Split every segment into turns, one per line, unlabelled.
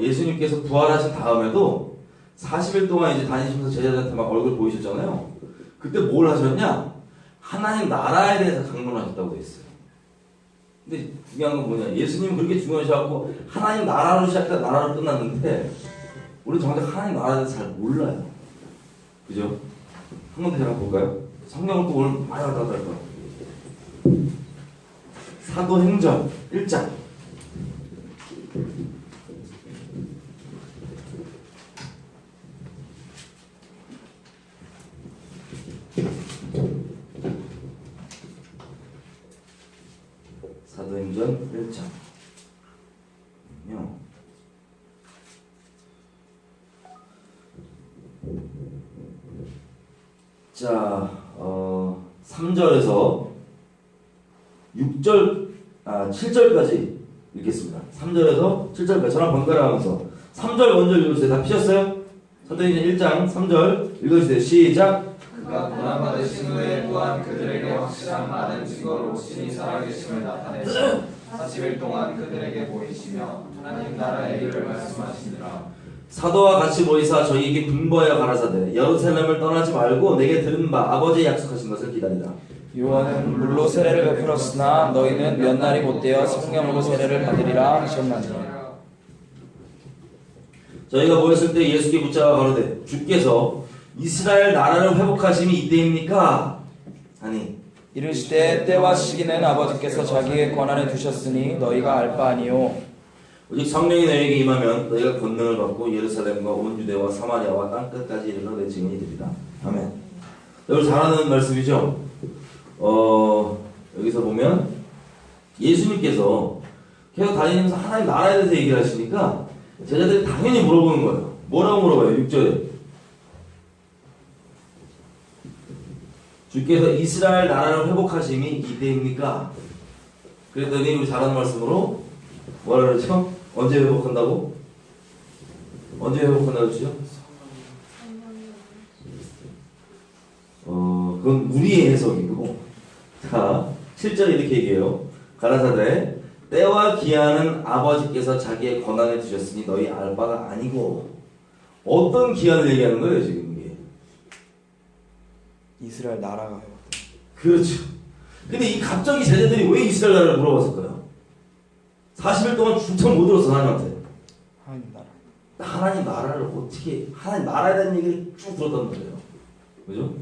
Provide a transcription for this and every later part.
예수님께서 부활하신 다음에도 40일 동안 이제 다니시면서 제자들한테 막 얼굴 보이셨잖아요. 그때 뭘 하셨냐? 하나님 나라에 대해서 강론하셨다고 돼 있어요. 근데 중요한 건 뭐냐? 예수님은 그렇게 중요하셔갖고 하나님 나라로 시작해서 나라로 끝났는데 우리 정작 하나님 나라에 대해서 잘 몰라요. 그죠? 한 번 더 제가 볼까요? 성경을 또 오늘 많이 왔다 갔다 할 거예요. 사도행전 1장. 사도행전 1장. 자, 3절에서 7절까지 읽겠습니다. 3절에서 7절까지 저랑 번갈아 가면서 3절 먼저 읽어주세요. 다 피셨어요? 사도행전 1장 3절 읽어주세요. 시작.
그가 고난받으신 후에 또한 그들에게 확실한 많은 증거로 친히 살아계심을 나타내서 40일 동안 그들에게 보이시며 하나님 나라의 일을 말씀하시니라.
사도와 같이 모이사 저희에게 분부하여 가라사대 예루살렘을 떠나지 말고 내게 들은 바 아버지의 약속하신 것을 기다리라.
요한은 물로 세례를 베풀었으나 너희는 몇 날이 못되어 성령으로 세례를 받으리라 하셨나니.
저희가 모였을 때 예수께 붙잡아 가로되 주께서 이스라엘 나라를 회복하심이 이때입니까? 아니
이르시되 때와 시기는 아버지께서 자기의 권한에 두셨으니 너희가 알 바 아니요.
오직 성령이 너희에게 임하면 너희가 권능을 받고 예루살렘과 온 유대와 사마리아와 땅끝까지 이르러 내 증인이 되리라. 아멘. 여러분 잘 아는 말씀이죠? 여기서 보면 예수님께서 계속 다니면서 하나님 나라에 대해서 얘기를 하시니까 제자들이 당연히 물어보는 거예요. 뭐라고 물어봐요? 6절에 주께서 이스라엘 나라를 회복하심이 이때입니까? 그랬더니 우리 잘 아는 말씀으로 뭐라 그러죠? 언제 회복한다고? 언제 회복한다고 그러죠? 그건 우리의 해석이고. 자, 7절에 이렇게 얘기해요. 가라사대 때와 기한은 아버지께서 자기의 권한에 두셨으니 너희 알 바가 아니고. 어떤 기한을 얘기하는 거예요 지금 이게?
이스라엘 나라가.
그렇죠. 근데 이 갑자기 제자들이 왜 이스라엘 나라를 물어봤을까요? 40일 동안 중천 못 들었어 하나님한테.
하나님 나라.
하나님 나라를 어떻게 하나님 나라에 대한 얘기를 쭉 들었단 말이에요. 그죠?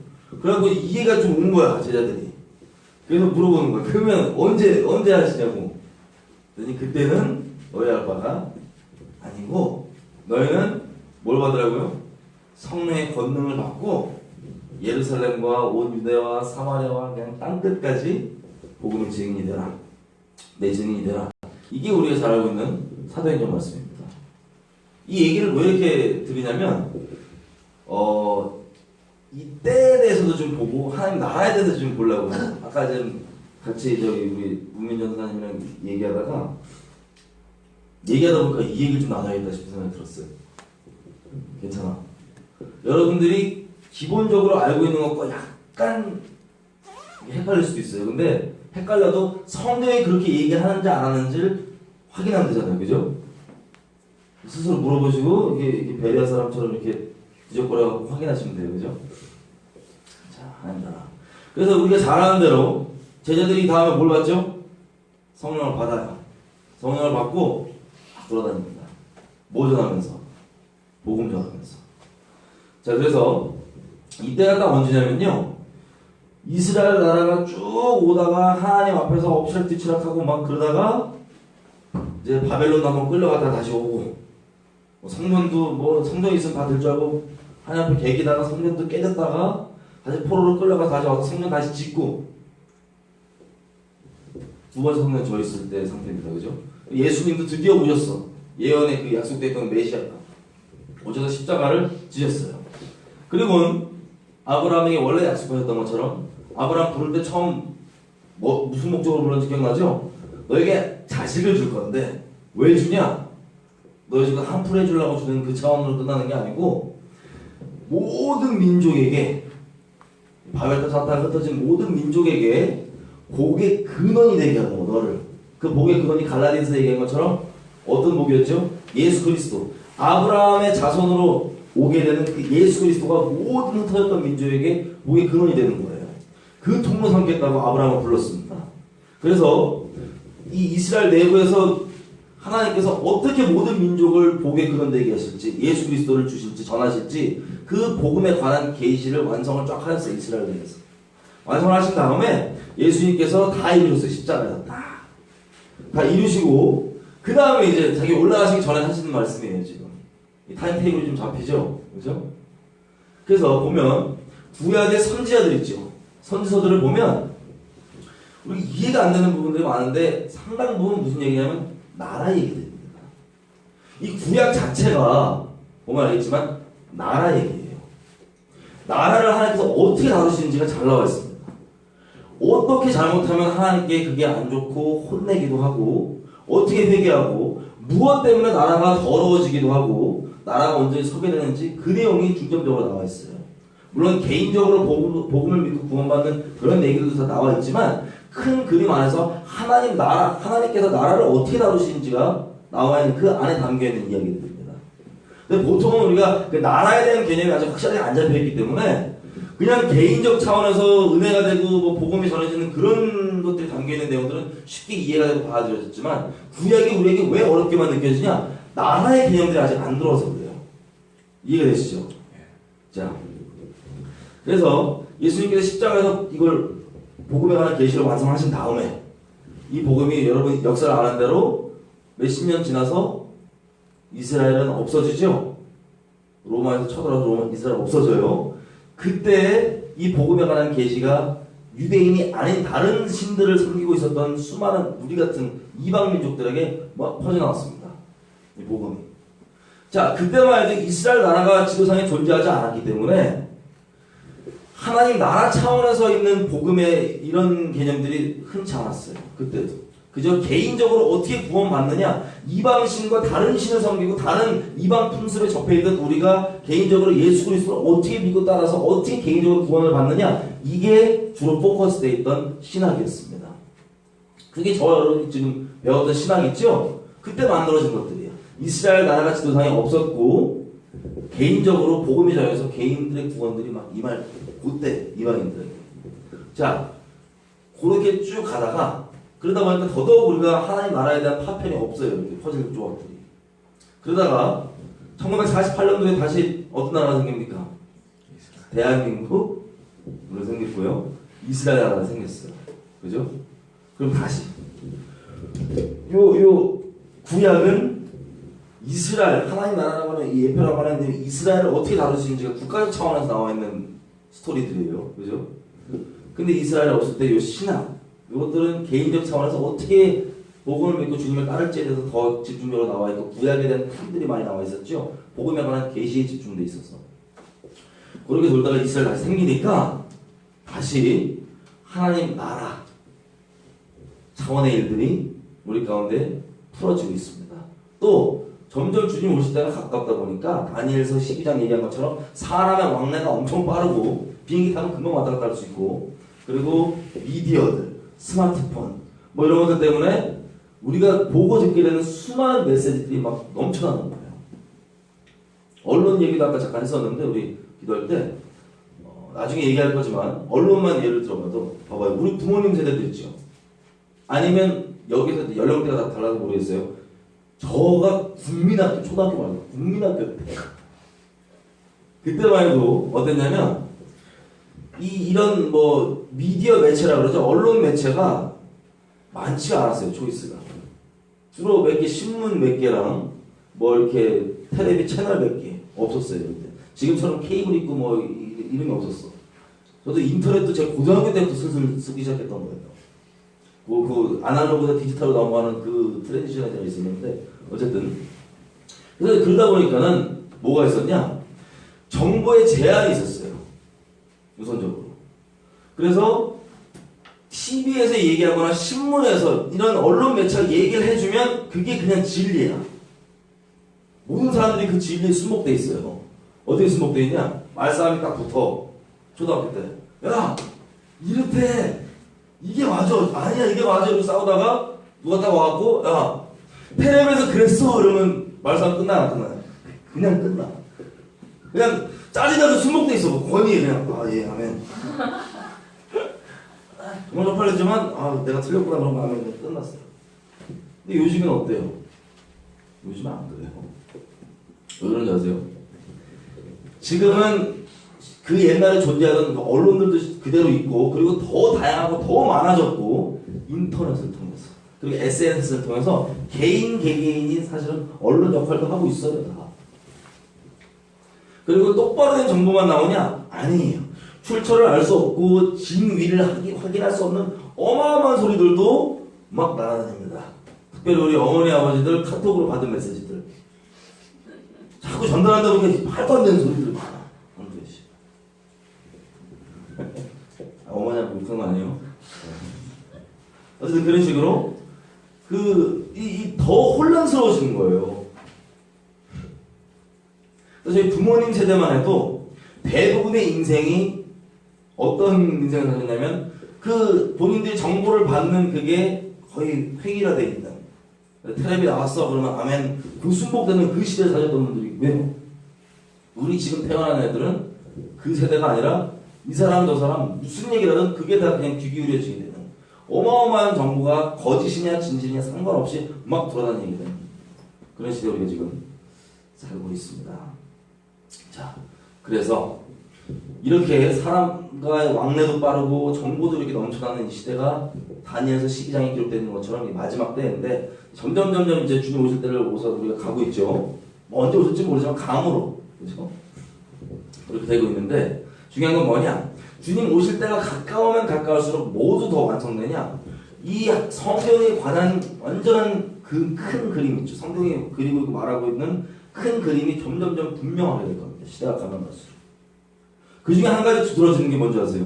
그래갖고 이해가 좀 온 거야 제자들이. 그래서 물어보는 거야. 그러면 언제 하시냐고. 그랬더니 그때는 너희 알 바가 아니고 너희는 뭘 받으라고요? 성령의 권능을 받고 예루살렘과 온 유대와 사마리아와 그냥 땅끝까지 복음의 증인이 되라. 내 증인이 되라. 이게 우리가 잘 알고 있는 사도행전 말씀입니다. 이 얘기를 왜 이렇게 드리냐면 이 때에 대해서도 좀 보고 하나님 나라에 대해서 좀 보려고. 아까 좀 같이 우리 문민전 선생님이랑 얘기하다 보니까 이 얘기를 좀 나눠야겠다 싶은 생각이 들었어요. 괜찮아. 여러분들이 기본적으로 알고 있는 것과 약간 헷갈릴 수도 있어요. 근데 헷갈려도 성경이 그렇게 얘기하는지 안 하는지를 확인하면 되잖아요. 그죠? 스스로 물어보시고 이게 베레아 사람처럼 이렇게 뒤적거려 확인하시면 돼요. 그죠? 자, 아닙니다. 그래서 우리가 잘 아는 대로 제자들이 다음에 뭘 받죠? 성령을 받아요. 성령을 받고 돌아다닙니다. 뭐 전하면서? 복음 전하면서. 자, 그래서 이때가 딱 언제냐면요. 이스라엘 나라가 쭉 오다가 하나님 앞에서 엎치락뒤치락하고 막 그러다가 이제 바벨론도 한번 끌려갔다가 다시 오고 성전도 성전이 있으면 다 될 줄 알고 하나님 앞에 개기다가 성전도 깨졌다가 다시 포로로 끌려가 다시 와서 성전 다시 짓고 두 번째 성전 져 있을 때 상태입니다. 그죠? 예수님도 드디어 오셨어. 예언의 그 약속됐던 메시아가 오셔서 십자가를 지셨어요. 그리고 아브라함에게 원래 약속하셨던 것처럼 아브라함 부를 때 처음 무슨 목적으로 불렀는지 기억나죠? 너에게 자식을 줄 건데 왜 주냐? 너 지금 한풀 해주려고 주는 그 차원으로 끝나는 게 아니고 모든 민족에게 바벨탑 사탄 흩어진 모든 민족에게 복의 근원이 되게 하고 너를 그 복의 근원이 갈라디아서 얘기한 것처럼 어떤 복이었죠? 예수 그리스도. 아브라함의 자손으로 오게 되는 그 예수 그리스도가 모든 흩어졌던 민족에게 복의 근원이 되는 거예요. 그 통로 삼겠다고 아브라함을 불렀습니다. 그래서 이 이스라엘 내부에서 하나님께서 어떻게 모든 민족을 복의 근원 되게 하실지, 예수 그리스도를 주실지 전하실지 그 복음에 관한 계시를 완성을 쫙 하셨어요. 이스라엘 내에서 완성을 하신 다음에 예수님께서 다 이루셨어요. 십자가에서 다 이루시고 그 다음에 이제 자기 올라가시기 전에 하시는 말씀이에요. 지금 이 타임 테이블이 좀 잡히죠, 그죠? 그래서 보면 구약의 선지자들 있죠. 선지서들을 보면 우리 이해가 안 되는 부분들이 많은데 상당 부분 무슨 얘기냐면 나라 얘기들입니다. 이 구약 자체가 보면 알겠지만 나라 얘기예요. 나라를 하나님께서 어떻게 다루시는지가 잘 나와 있습니다. 어떻게 잘못하면 하나님께 그게 안 좋고 혼내기도 하고, 어떻게 회개하고, 무엇 때문에 나라가 더러워지기도 하고 나라가 언제 서게 되는지 그 내용이 중점적으로 나와 있어요. 물론 개인적으로 복음을 믿고 구원받는 그런 얘기들도 다 나와 있지만 큰 그림 안에서 하나님 나라, 하나님께서 나라를 어떻게 다루시는지가 나와 있는 그 안에 담겨 있는 이야기들입니다. 근데 보통은 우리가 그 나라에 대한 개념이 아주 확실하게 안 잡혀 있기 때문에 그냥 개인적 차원에서 은혜가 되고 뭐 복음이 전해지는 그런 것들이 담겨 있는 내용들은 쉽게 이해가 되고 받아들여졌지만 구약이 우리에게 왜 어렵게만 느껴지냐? 나라의 개념들이 아직 안 들어와서 그래요. 이해가 되시죠? 자, 그래서 예수님께서 십자가에서 이걸 복음에 관한 계시를 완성하신 다음에 이 복음이 여러분 역사를 아는 대로 몇십 년 지나서 이스라엘은 없어지죠. 로마에서 쳐들어서 이스라엘 없어져요. 그때 이 복음에 관한 계시가 유대인이 아닌 다른 신들을 섬기고 있었던 수많은 우리 같은 이방 민족들에게 막 퍼져나왔습니다. 이 복음이. 자, 그때만 해도 이스라엘 나라가 지도상에 존재하지 않았기 때문에 하나님 나라 차원에서 있는 복음의 이런 개념들이 흔치 않았어요. 그때도. 그저 개인적으로 어떻게 구원받느냐, 이방신과 다른 신을 섬기고 다른 이방 풍습에 접해있던 우리가 개인적으로 예수 그리스도를 어떻게 믿고 따라서 어떻게 개인적으로 구원을 받느냐, 이게 주로 포커스되어 있던 신학이었습니다. 그게 저와 여러분이 지금 배웠던 신학 있죠? 그때 만들어진 것들이에요. 이스라엘 나라가 지도상에 없었고 개인적으로 복음이 전해서 개인들의 구원들이 막 임할 그때 이방인들에게. 자, 그렇게 쭉 가다가 그러다 보니까 더더욱 우리가 하나님 나라에 대한 파편이 없어요. 이렇게 퍼즐 조각들이. 그러다가 1948년도에 다시 어떤 나라가 생깁니까? 대한민국으로 생겼고요. 이스라엘 나라가 생겼어요. 그죠? 그럼 다시 요 구약은 이스라엘, 하나님 나라라고 하는 이 예표라고 하는 이스라엘을 어떻게 다루시는지가 국가적 차원에서 나와 있는 스토리들이에요. 그죠? 근데 이스라엘 없을 때 요 신앙, 이것들은 개인적 차원에서 어떻게 복음을 믿고 주님을 따를지에 대해서 더 집중적으로 나와 있고 구약에 대한 풀들이 많이 나와 있었죠. 복음에 관한 계시에 집중돼 있어서 그렇게 돌다가 이스라엘 다시 생기니까 다시 하나님 나라 차원의 일들이 우리 가운데 풀어지고 있습니다. 또 점점 주님 오실 때가 가깝다 보니까 다니엘서 12장 얘기한 것처럼 사람의 왕래가 엄청 빠르고 비행기 타면 금방 왔다 갔다 할 수 있고, 그리고 미디어들, 스마트폰 뭐 이런 것들 때문에 우리가 보고 듣게 되는 수많은 메시지들이 막 넘쳐나는 거예요. 언론 얘기도 아까 잠깐 했었는데 우리 기도할 때 나중에 얘기할 거지만 언론만 예를 들어봐도 봐봐요. 우리 부모님 세대도 있죠. 아니면 여기서 연령대가 다 달라서 모르겠어요. 저가 국민학교, 초등학교 말고 국민학교 때 그때만 해도 어땠냐면 이런 뭐 미디어 매체라 그러죠. 언론 매체가 많지가 않았어요. 초이스가 주로 몇 개, 신문 몇 개랑 뭐 이렇게 텔레비 채널 몇 개 없었어요. 그때. 지금처럼 케이블 있고 뭐 이런 게 없었어. 저도 인터넷도 제가 고등학교 때부터 슬슬 쓰기 시작했던 거예요. 뭐 그 아날로그에서 디지털로 넘어가는 그 트랜지션에 대해 있었는데 어쨌든 그래서 그러다 보니까는 뭐가 있었냐, 정보의 제한이 있었어요. 우선적으로. 그래서 TV에서 얘기하거나 신문에서 이런 언론 매체가 얘기를 해주면 그게 그냥 진리야. 모든 사람들이 그 진리에 수목돼 있어요. 어디에 수목돼 있냐? 말싸움이 딱 붙어. 초등학교 때. 야, 이렇대. 이게 맞아. 아니야, 이게 맞아. 이러고 싸우다가 누가 딱 와갖고, 야, 테레비에서 그랬어 그러면 말싸움 끝나 안 끝나요? 그냥 끝나. 그냥 짜증나서 순복돼 있어. 뭐 권위 그냥 예 아멘. 정말 쪽팔리지만 내가 틀렸구나 그런 마음에 그냥 끝났어요. 근데 요즘은 어때요? 요즘은 안 그래요. 왜 그런지 아세요? 지금은 그 옛날에 존재하던 그 언론들도 그대로 있고 그리고 더 다양하고 더 많아졌고 인터넷을 통해서 그리고 SNS를 통해서 개개인이 사실은 언론 역할도 하고 있어요 다. 그리고 똑바로 된 정보만 나오냐? 아니에요. 출처를 알 수 없고 진위를 확인할 수 없는 어마어마한 소리들도 막 날아다닙니다. 특별히 우리 어머니 아버지들 카톡으로 받은 메시지들 자꾸 전달한다고 이렇게 말도 안 되는 소리들이 많아. 어머니한테 못한 거 아니에요? 어쨌든 그런 식으로 더 혼란스러워지는 거예요. 그래서 저희 부모님 세대만 해도 대부분의 인생이 어떤 인생을 사셨냐면 그 본인들이 정보를 받는 그게 거의 획일화되어 있다. 텔레비 나왔어 그러면 아멘 그 순복되는 그 시대에 사셨던 분들이 왜요? 우리 지금 태어난 애들은 그 세대가 아니라 이 사람 저 사람 무슨 얘기를 하든 그게 다 그냥 귀 기울여지게 되는 어마어마한 정보가 거짓이냐 진실이냐 상관없이 막 돌아다니게 되는 그런 시대에 우리가 지금 살고 있습니다. 자, 그래서 이렇게 사람과의 왕래도 빠르고 정보도 이렇게 넘쳐나는 이 시대가 다니엘서 12장에 기록되는 것처럼 마지막 때인데 점점 이제 주님 오실 때를 오서 우리가 가고 있죠. 뭐 언제 오실지 모르지만 감으로 그렇죠? 그렇게 되고 있는데 중요한 건 뭐냐? 주님 오실 때가 가까우면 가까울수록 모두 더 완성되냐? 이 성경에 관한 완전한 그 큰 그림 있죠. 성경이 그리고 있고 말하고 있는 큰 그림이 점점 분명하게 될 겁니다. 시대가 가면 갈수록. 그 중에 한 가지 두드러지는 게 뭔지 아세요?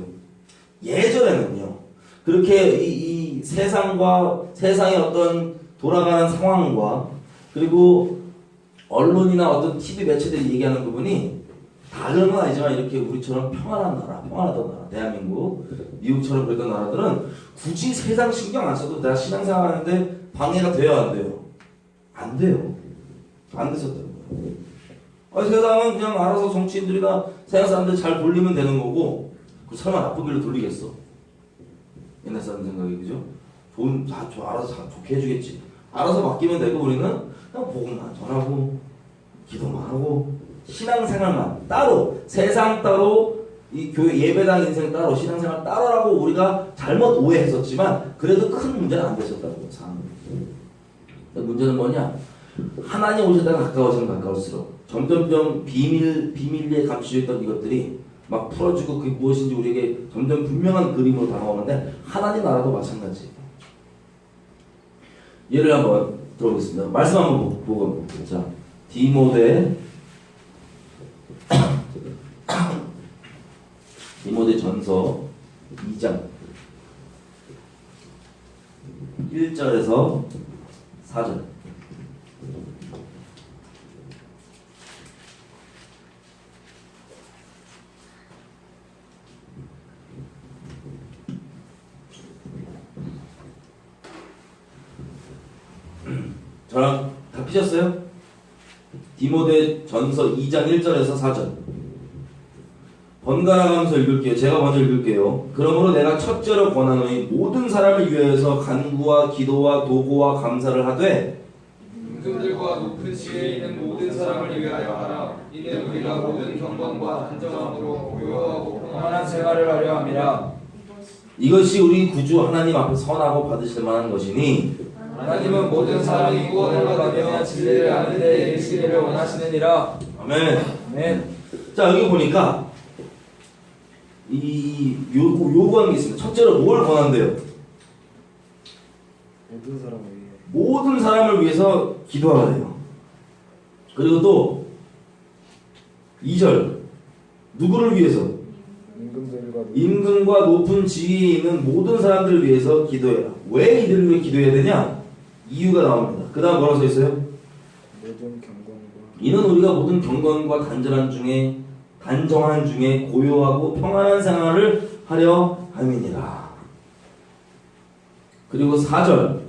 예전에는요. 그렇게 이 세상의 어떤 돌아가는 상황과 그리고 언론이나 어떤 TV 매체들이 얘기하는 부분이 다른 건 아니지만 이렇게 우리처럼 평안한 나라, 평안하던 나라, 대한민국, 미국처럼 그랬던 나라들은 굳이 세상 신경 안 써도 내가 신앙생활 하는데 방해가 돼야 안 돼요? 안 돼요. 안 됐었다는 거예요. 세상은 그냥 알아서 정치인들이나 세상 사람들 잘 돌리면 되는 거고 설마 나쁜 길로 돌리겠어? 옛날 사람 생각이 그죠? 알아서 좋게 해주겠지. 알아서 맡기면 되고 우리는 그냥 복음만 전하고 기도만 하고 신앙생활만 따로 세상 따로 이 교회 예배당 인생 따로 신앙생활 따로라고 우리가 잘못 오해했었지만 그래도 큰 문제는 안 됐었다는 거예요. 문제는 뭐냐? 하나님 오실 때가 가까워지면 가까울수록 점점 비밀리에 감추어 있던 이것들이 막 풀어지고 그게 무엇인지 우리에게 점점 분명한 그림으로 다가오는데 하나님 나라도 마찬가지. 예를 한번 들어보겠습니다. 말씀 한번 보고 자 디모데 전서 2장 1절에서 4절. 저랑 다 피셨어요? 디모데 전서 2장 1절에서 4절. 번갈아 가면서 읽을게요. 제가 먼저 읽을게요. 그러므로 내가 첫째로 권하노니 모든 사람을 위하여서 간구와 기도와 도고와 감사를 하되
임금들과 높은 지위에 있는 모든 사람을 위하여 하라. 이는 우리가 모든 경건과 단정함으로 고요하고 평안한 생활을 하려 함이라.
이것이 우리 구주 하나님 앞에 선하고 받으실 만한 것이니
하나님은 모든 사람이 구원을 받으며 진리를 아는 데 이르시기를 원하시느니라.
아멘.
아멘.
자 여기 보니까 요구하는 게 있습니다. 첫째로 뭘 권한대요? 모든 사람을 위해서 기도하래요. 그리고 또 2절 누구를 위해서? 임금과 높은 지위에 있는 모든 사람들을 위해서 기도해라. 왜 이들을 위해 기도해야 되냐? 이유가 나옵니다. 그 다음 뭐라고 써있어요?
모든 경건과
이는 우리가 모든 경건과 단정한 중에 고요하고 평안한 생활을 하려 함이니라. 그리고 4절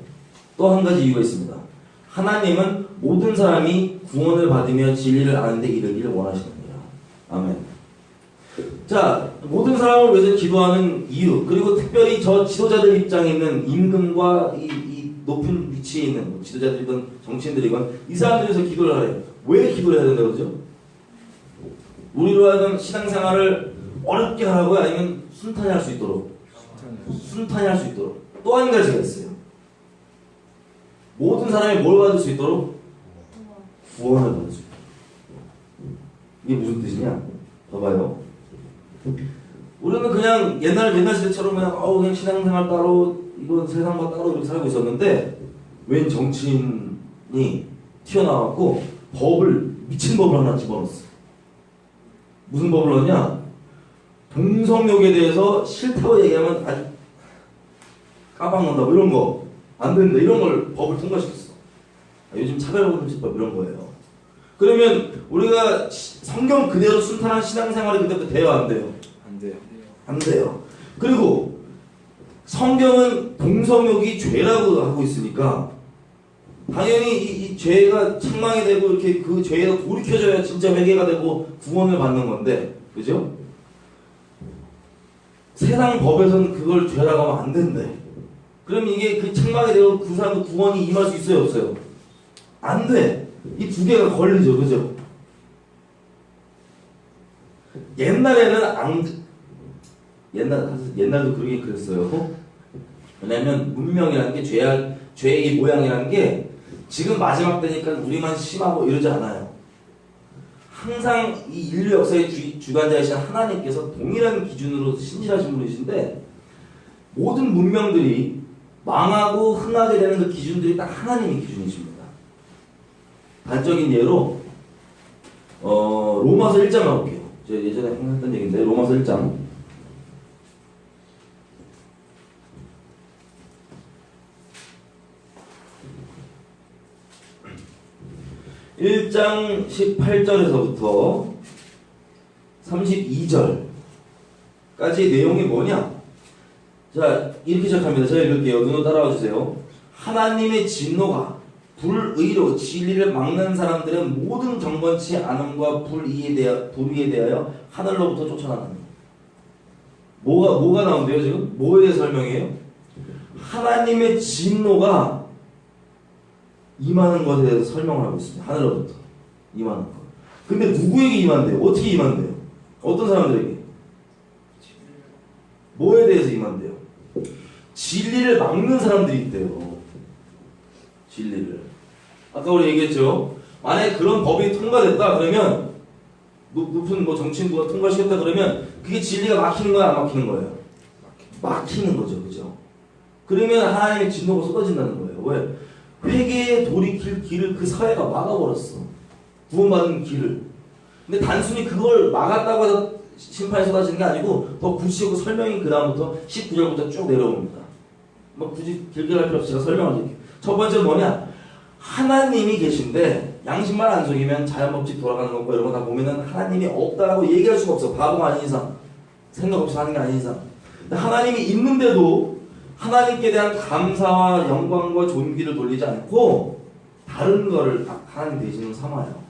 또 한 가지 이유가 있습니다. 하나님은 모든 사람이 구원을 받으며 진리를 아는 데 이르기를 원하시느니라. 아멘. 자, 모든 사람을 위해서 기도하는 이유, 그리고 특별히 저 지도자들 입장에 있는 임금과 이 높은 위치에 있는 뭐 지도자들이건 정치인들이건 이 사람들이 위해서 기도를 하래요. 왜 기도를 해야 된다고 그러죠? 우리로 하여금 신앙생활을 어렵게 하라고요? 아니면 순탄히 할 수 있도록? 순탄히 할 수 있도록. 또 한 가지가 있어요. 모든 사람이 뭘 받을 수 있도록? 구원을 받을 수 있도록. 이게 무슨 뜻이냐? 봐봐요. 우리는 그냥 옛날 시대처럼 그냥 신앙생활 따로 이건 세상과 따로 이렇게 살고 있었는데 웬 정치인이 튀어나왔고 법을 미친 법을 하나 집어넣었어. 무슨 법을 넣었냐? 동성욕에 대해서 싫다고 얘기하면 아주 까방난다고 이런 거 안 된다 이런 걸 법을 통과시켰어. 요즘 차별금지법 이런 거예요. 그러면 우리가 성경 그대로 순탄한 신앙생활이 그때부터 돼요, 안 돼요?
안 돼요.
안 돼요. 그리고 성경은 동성욕이 죄라고 하고 있으니까 당연히 이 죄가 책망이 되고 이렇게 그 죄가 돌이켜져야 진짜 회개가 되고 구원을 받는 건데, 그죠? 세상 법에서는 그걸 죄라고 하면 안 된대. 그럼 이게 그 책망이 되고 그 사람도 구원이 임할 수 있어요, 없어요? 안 돼. 이 두 개가 걸리죠, 그죠? 옛날에는 옛날도 그러긴 그랬어요. 왜냐면 문명이라는 게 죄의 모양이라는 게 지금 마지막 때니까 우리만 심하고 이러지 않아요. 항상 이 인류 역사의 주관자이신 하나님께서 동일한 기준으로 신실하신 분이신데 모든 문명들이 망하고 흥하게 되는 그 기준들이 딱 하나님의 기준이십니다. 단적인 예로 로마서 1장 가볼게요. 제가 예전에 항상 했던 얘기인데 로마서 1장 1장 18절에서부터 32절까지 내용이 뭐냐? 자, 이렇게 시작합니다. 제가 읽을게요. 눈으로 따라와 주세요. 하나님의 진노가 불의로 진리를 막는 사람들의 모든 경건치 않음과 불의에 대하여 하늘로부터 쫓아나는. 뭐가 나온대요 지금? 뭐에 대해 설명해요? 하나님의 진노가 임하는 것에 대해서 설명을 하고 있습니다. 하늘로부터 임하는 것. 근데 누구에게 임한대요? 어떻게 임한대요? 어떤 사람들에게? 뭐에 대해서 임한대요? 진리를 막는 사람들이 있대요. 진리를. 아까 우리 얘기했죠. 만약에 그런 법이 통과됐다 그러면 높은 뭐 정치인부가 통과시켰다 그러면 그게 진리가 막히는 거야, 안 막히는 거예요? 막히는 거죠, 그죠? 그러면 하나님의 진노가 쏟아진다는 거예요. 왜? 회개에 돌이킬 길을 그 사회가 막아버렸어. 구원받는 길을. 근데 단순히 그걸 막았다고 해서 심판이 쏟아지는 게 아니고 더 구체적으로 설명이 그 다음부터 19절부터 쭉 내려옵니다. 뭐 굳이 길게 갈 필요 없이 제가 설명을 드릴게요. 첫 번째는 뭐냐? 하나님이 계신데 양심만 안 속이면 자연법칙 돌아가는 거고 이런 거 다 보면은 하나님이 없다라고 얘기할 수가 없어. 바보가 아닌 이상. 생각 없이 사는 게 아닌 이상. 근데 하나님이 있는데도 하나님께 대한 감사와 영광과 존귀를 돌리지 않고 다른 거를 하나님 대신으로 삼아요.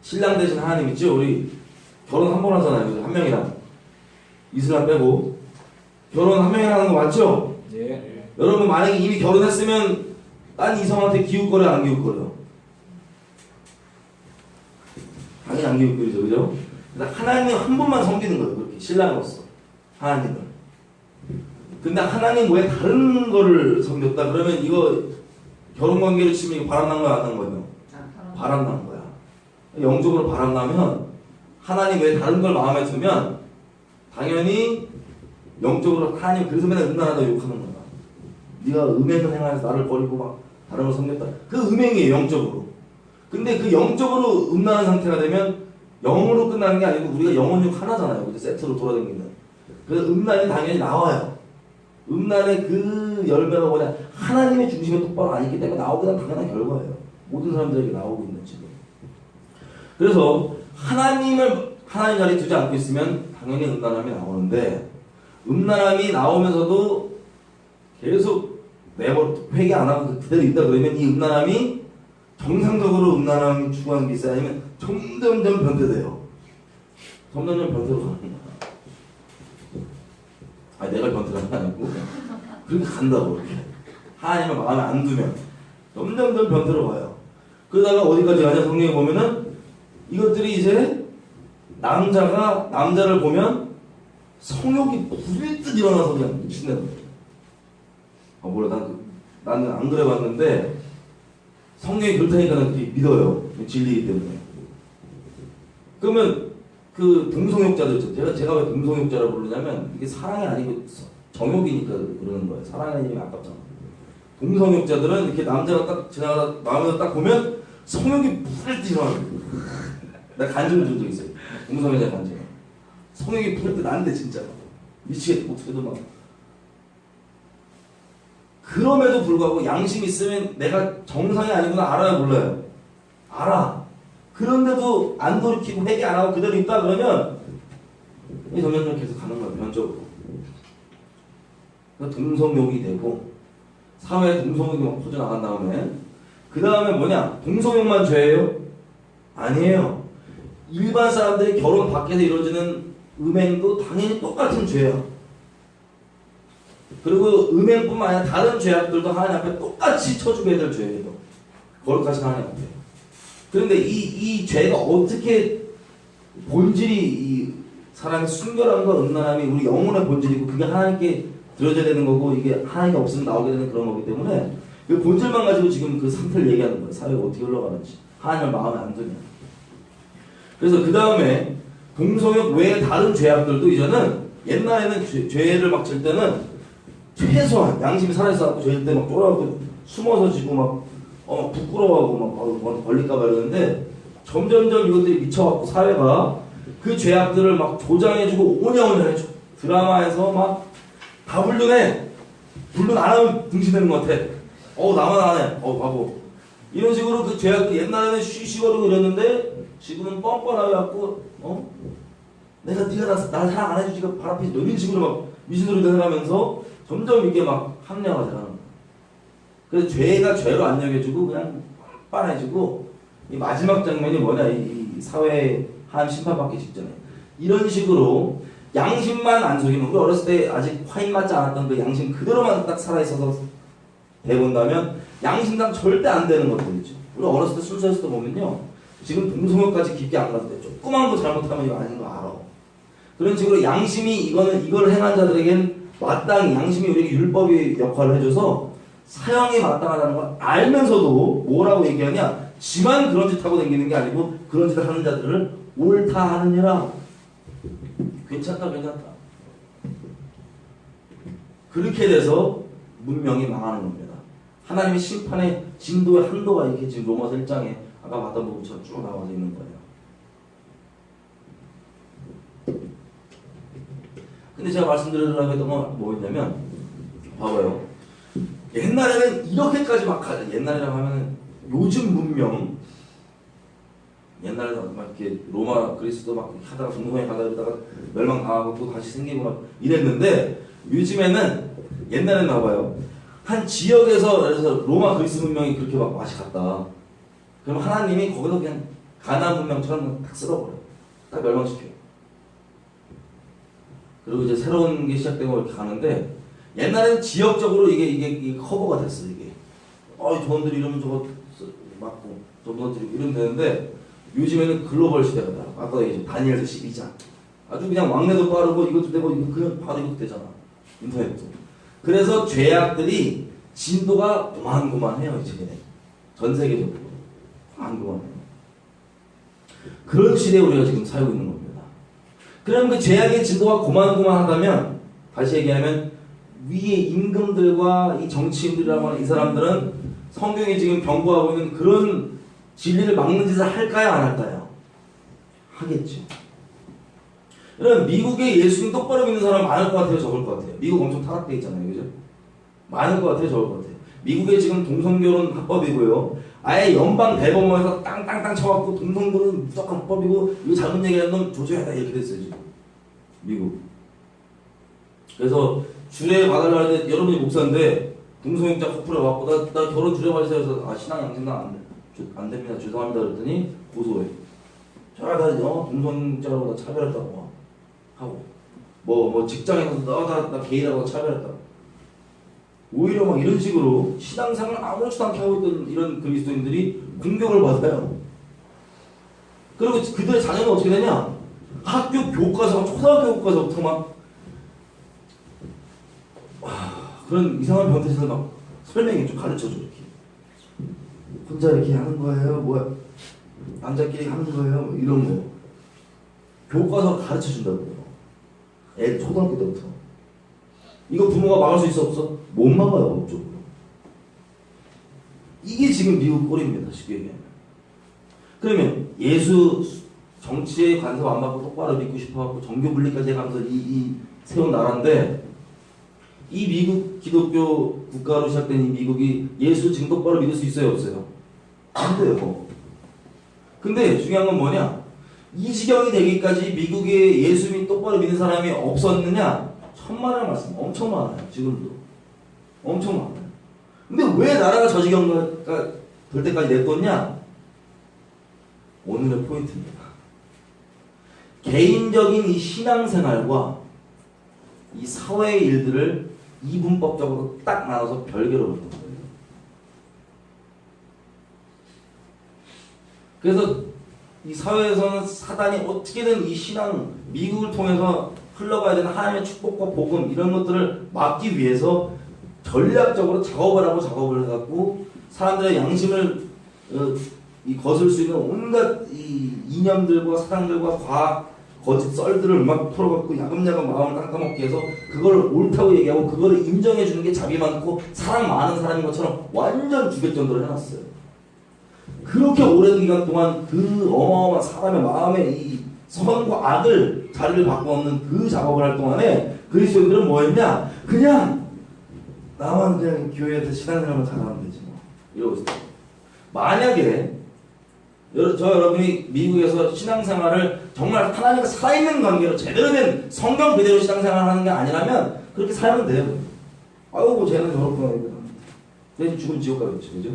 신랑 대신 하나님 있죠? 우리 결혼 한 번 하잖아요. 그죠? 한 명이랑. 이슬람 빼고. 결혼 한 명이랑 하는 거 맞죠?
예.
여러분 만약에 이미 결혼했으면 딴 이성한테 기웃거려 안 기웃거려? 당연히 안 기웃거리죠. 그죠? 하나님 한 번만 섬기는 거예요. 그렇게 신랑으로서. 하나님을. 근데 하나님 외에 다른 거를 섬겼다 그러면 이거 결혼관계를 치면 이거 바람난 거야 안 난 거예요? 바람난 거야. 영적으로 바람나면 하나님 외에 다른 걸 마음에 두면 당연히 영적으로 하나님 그래서 맨날 음란하다 욕하는 거야. 네가 음행을 행하여서 나를 버리고 막 다른 걸 섬겼다. 그 음행이에요 영적으로. 근데 그 영적으로 음란한 상태가 되면 영으로 끝나는 게 아니고 우리가 영혼육 하나잖아요. 그죠? 세트로 돌아다니는. 그래서 음란이 당연히 나와요. 음란의 그 열매가 뭐냐? 하나님의 중심에 똑바로 안 있기 때문에 나오게 된 당연한 결과예요. 모든 사람들에게 나오고 있는 지금. 그래서 하나님을 하나님 자리에 두지 않고 있으면 당연히 음란함이 나오는데 음란함이 나오면서도 계속 회개 안 하고 그대로 있다 그러면 이 음란함이 정상적으로 음란함이 추구하는 게 있어요? 아니면 점점점 변태돼요? 점점점 변태로 가는 거야. 아니 내가 변태가 아니고 그렇게 간다고 그렇게. 하나님을 마음에 안 두면 점점점 변태로 가요. 그러다가 어디까지 가냐 성경에 보면은 이것들이 이제 남자가 남자를 보면 성욕이 부릴 듯 일어나서 그냥 미친다는 거예요. 아 몰라 나는 안 그래봤는데 성경이 그렇다니까 난 그렇게 믿어요. 진리이기 때문에. 그러면 그 동성욕자들 있죠. 제가 왜 동성욕자라고 부르냐면 이게 사랑이 아니고 정욕이니까 그러는 거예요. 사랑이 아니면 아깝잖아. 동성욕자들은 이렇게 남자가 딱 지나가다 마음에 딱 보면 성욕이 부릴 듯 일어나요. 나 간증을 준 적 있어요. 동성애자 간증. 성욕이 부릴 듯 나는데 진짜 미치겠다. 어떻게든 막. 그럼에도 불구하고 양심이 있으면 내가 정상이 아니구나 알아요 몰라요? 알아. 그런데도 안 돌이키고 회개 안 하고 그대로 있다 그러면 이 점점 계속 가는 거예요. 변적으로. 동성욕이 되고 사회에 동성욕이 막 퍼져나간 다음에 그 다음에 뭐냐? 동성욕만 죄예요? 아니에요. 일반 사람들이 결혼 밖에서 이루어지는 음행도 당연히 똑같은 죄야. 그리고 음행뿐만 아니라 다른 죄악들도 하나님 앞에 똑같이 쳐주게 될 죄예요. 거룩하신 하나님 앞에. 그런데 이 죄가 어떻게 본질이 이 사람의 순결함과 음란함이 우리 영혼의 본질이고 그게 하나님께 들어져야 되는 거고 이게 하나님이 없으면 나오게 되는 그런 거기 때문에 그 본질만 가지고 지금 그 상태를 얘기하는 거예요. 사회가 어떻게 흘러가는지. 하나님을 마음에 안 두냐. 그래서 그 다음에 동성욕 외에 다른 죄악들도 이제는 옛날에는 죄를 막 질 때는 최소한 양심이 살아있어갖고 죄일 때 막 쫄아갖고 숨어서 지고 막 부끄러워하고 막 걸릴까봐 이러는데 점점점 이것들이 미쳐갖고 사회가 그 죄악들을 막 조장해주고 오냐오냐 해줘. 드라마에서 막 다 불륜해. 불륜 안 하면 등신되는 것 같아. 나만 안 해. 바보. 이런 식으로 그 죄악들 옛날에는 쉬쉬거리고 이랬는데 지금은 뻔뻔하게갖고 내가 네가 나 사랑 안 해주지가 발 앞에 이런 식으로 막 미신으로 해가면서 점점 이게 막 합리화가 되는 거야. 그래서 죄가 죄로 안 여겨지고 그냥 빤해지고 이 마지막 장면이 뭐냐 이 사회에 한 심판받기 직전에 이런 식으로 양심만 안 속이면 우리 어렸을 때 아직 화인 맞지 않았던 그 양심 그대로만 딱 살아있어서 대본다면 양심상 절대 안 되는 것들 있죠. 우리 어렸을 때 순서였을 때 보면요 지금 동성욕까지 깊게 안 가도 돼. 조그만 거 잘못하면 이거 아닌 거 알아. 그런 식으로 양심이 이걸 행한 자들에겐 마땅히 양심이 우리에게 율법의 역할을 해줘서 사형이 마땅하다는 걸 알면서도 뭐라고 얘기하냐? 지만 그런 짓 하고 다니는 게 아니고 그런 짓을 하는 자들을 옳다 하느니라. 괜찮다. 그렇게 돼서 문명이 망하는 겁니다. 하나님의 심판의 진도의 한도가 이렇게 지금 로마서 1장에 아까 봤던 부분처럼 쭉 나와져 있는 거예요. 근데 제가 말씀드리려고 했던 건 뭐였냐면 봐봐요. 옛날에는 이렇게까지 막 옛날이라고 하면 요즘 문명 옛날에는 막 이렇게 로마 그리스도 막 하다가 동성애 가다 이러다가 멸망당하고 또 다시 생기고 막 이랬는데 요즘에는 옛날에는 봐봐요. 한 지역에서 그래서 로마 그리스 문명이 그렇게 막 맛이 갔다. 그럼 하나님이 거기서 그냥 가나안 문명처럼 딱 쓸어버려요. 딱 멸망시켜요. 그리고 이제 새로운 게 시작되고 이렇게 가는데 옛날에는 지역적으로 이게 커버가 됐어 이게. 저분들이 이러면 저거 맞고 저분들이 이러면 되는데 요즘에는 글로벌 시대가 다. 아까 얘기했죠. 다니엘서 12장. 아주 그냥 왕래도 빠르고 이것도 되고 이거 그냥 바로 이것도 되잖아. 인터넷도. 그래서 죄악들이 진도가 고만고만해요 이제. 전 세계적으로. 고만고만해요. 그런 시대에 우리가 지금 살고 있는 겁니다. 그럼 그 죄악의 진도가 고만고만하다면 다시 얘기하면 위에 임금들과 이 정치인들이라고 하는 이 사람들은 성경이 지금 경고하고 있는 그런 진리를 막는 짓을 할까요? 안 할까요? 하겠죠. 여러분 미국에 예수님 똑바로 믿는 사람 많을 것 같아요? 적을 것 같아요? 미국 엄청 타락돼 있잖아요. 그죠? 많을 것 같아요? 적을 것 같아요? 미국에 지금 동성결혼 합법이고요. 아예 연방 대법원에서 땅땅땅 쳐갖고 동성결혼 무조건 합법이고 이거 잘못 얘기하는 놈 조져야 돼 이렇게 됐어요 지금. 미국. 그래서 주례 받으려고 할 때 여러분이 목사인데 동성애자 커플에 왔고 나 결혼 줄여봐주세요. 그래서 신앙 양심상 안 됩니다. 죄송합니다. 그랬더니 고소해. 나 동성애자라고 나 차별했다고 하고 뭐 직장에서 나 게이라고 차별했다. 오히려 막 이런 식으로 신앙생활을 아무렇지도 않게 하고 있던 이런 그리스도인들이 공격을 받아요. 그리고 그들의 자녀는 어떻게 되냐? 학교 교과서, 초등학교 교과서부터 막 그런 이상한 변태짓을 막 설명해 줘, 가르쳐 줘 이렇게. 혼자 이렇게 하는 거예요, 남자끼리 하는 거예요, 뭐 이런 거. 교과서 가르쳐 준다고요. 애 초등학교 때부터. 이거 부모가 막을 수 있어 없어? 못 막아요, 법적으로. 이게 지금 미국 꼴입니다, 쉽게 얘기하면. 그러면 예수 정치에 간섭 안 받고 똑바로 믿고 싶어갖고 정교 분리까지 해가면서 이 세운 나라인데, 이 미국 기독교 국가로 시작된 이 미국이 예수 지금 똑바로 믿을 수 있어요, 없어요? 안 돼요. 근데 중요한 건 뭐냐? 이 지경이 되기까지 미국에 예수 똑바로 믿는 사람이 없었느냐? 천만의 말씀 엄청 많아요. 지금도 엄청 많아요. 근데 왜 나라가 저 지경가 될 때까지 냅뒀냐? 오늘의 포인트입니다. 개인적인 이 신앙생활과 이 사회의 일들을 이분법적으로 딱 나눠서 별개로 뒀던 거예요. 그래서 이 사회에서는 사단이 어떻게든 이 신앙, 미국을 통해서 흘러가야 되는 하나님의 축복과 복음 이런 것들을 막기 위해서 전략적으로 작업을 해갖고 사람들의 양심을 거슬 수 있는 온갖 이 이념들과 사상들과 과학 거짓 썰들을 막 풀어갖고 야금야금 마음을 깎아먹게 해서 그걸 옳다고 얘기하고 그거를 인정해주는 게 자비 많고 사랑 많은 사람인 것처럼 완전 주객전도를 해놨어요. 그렇게 오랜 기간 동안 그 어마어마한 사람의 마음에 이 선과 악을 자리를 바꿔놓는 그 작업을 할 동안에 그리스도인들은 뭐 했냐? 그냥 나만 그냥 교회에서 신앙생활만 잘하면 되지 뭐 이러고 있어요. 만약에 여러분이 미국에서 신앙생활을 정말 하나님과 살아있는 관계로 제대로 된 성경 그대로 신앙생활을 하는 게 아니라면 그렇게 살면 돼요. 아유 뭐 쟤는 저렇구나 내 죽은 지옥 가겠지, 그죠?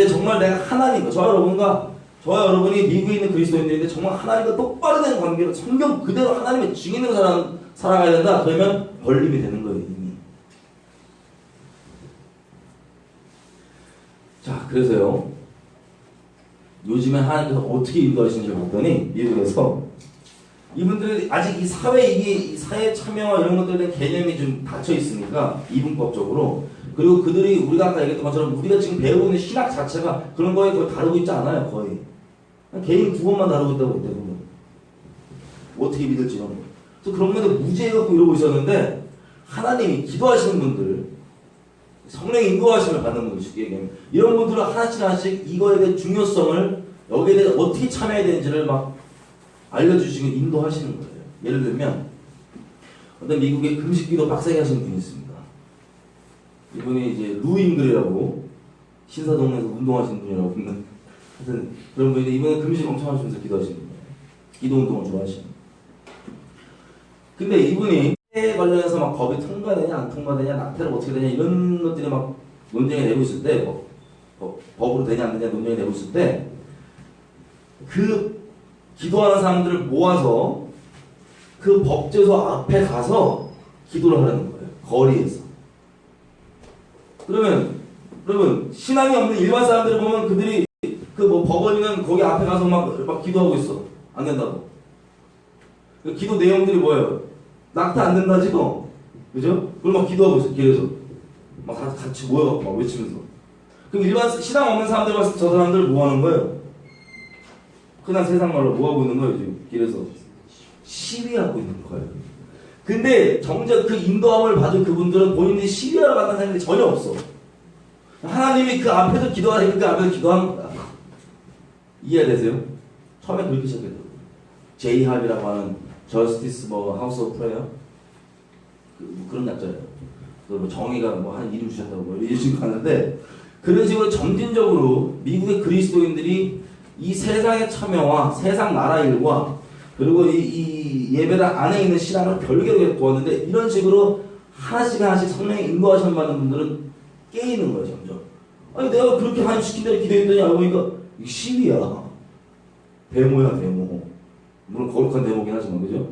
정말 내가 하나님과 저와 여러분이 미국에 있는 그리스도인들인데 정말 하나님과 똑바로 된 관계로 성경 그대로 하나님의 증인으로 살아가야 된다. 그러면 벌림이 되는 거예요, 이미. 자, 그래서요. 요즘에 하나님께서 어떻게 인도하시는지 봤더니 미국에서 이분들이 아직 이 사회 참여와 이런 것들에 대한 개념이 좀 닫혀 있으니까 이분법적으로 그리고 그들이 우리가 아까 얘기했던 것처럼 우리가 지금 배우고 있는 신학 자체가 그런 거에 거의 다루고 있지 않아요, 거의. 개인 구원만 다루고 있다고 대부분. 어떻게 믿을지 이런 거. 또 그런 것들 무지해갖고 이러고 있었는데 하나님이 기도하시는 분들, 성령의 인도하심을 받는 분들 쉽게 얘기하면 이런 분들은 하나씩 이거에 대한 중요성을 여기에 대해서 어떻게 참여해야 되는지를 막 알려주시고 인도하시는 거예요. 예를 들면 어떤 미국의 금식기도 빡세게 하시는 분이 있습니다. 이분이 이제 루잉글이라고 신사동에서 운동하시는 분이라고 보면 하여튼 그런 분인데 이분은 금식 엄청 하시면서 기도하시는 거예요. 기도 운동을 좋아하시는. 근데 이분이 에 관련해서 막 법이 통과되냐 안 통과되냐 낙태를 어떻게 되냐 이런 것들이 막 논쟁이 되고 있을 때 법으로 되냐 안 되냐 논쟁이 되고 있을 때 그 기도하는 사람들을 모아서 그 법제소 앞에 가서 기도를 하라는 거예요. 거리에서. 그러면 여러분 신앙이 없는 일반 사람들을 보면 그들이 그 뭐 법원이는 거기 앞에 가서 막 기도하고 있어. 안 된다고. 그 기도 내용들이 뭐예요? 낙태 안 된다 지금, 그죠? 그걸 막 기도하고 있어 길에서 막 같이 모여갖고 막 외치면서. 그럼 일반 신앙 없는 사람들 봤을 때 저 사람들 뭐 하는 거예요? 흔한 세상 말로 뭐 하고 있는 거예요 지금 길에서? 시위하고 있는 거예요. 근데 정작 그 인도함을 받은 그분들은 본인들이 시위하러 간다는 생각이 전혀 없어. 하나님이 그 앞에서 기도하니까 그 앞에서 기도하는 거야. 이해되세요? 처음에 그렇게 시작했더라고요. 제이합이라고 하는 저스티스 하우스 오브 프레이어 그런 약자예요. 뭐 정의가 한 이름 주셨다고 이런 식으로 가는데 그런 식으로 점진적으로 미국의 그리스도인들이 이 세상의 참여와 세상 나라 일과 그리고 이 예배당 안에 있는 신앙을 별개로 도왔는데 이런 식으로 하나씩 성령의 인도하심 받는 분들은 깨이는 거야 점점. 아니 내가 그렇게 하나님 시킨 대로 기도했더니 알고 보니까 이게 시비야. 데모야 데모. 물론 거룩한 데모긴 하지만 그죠?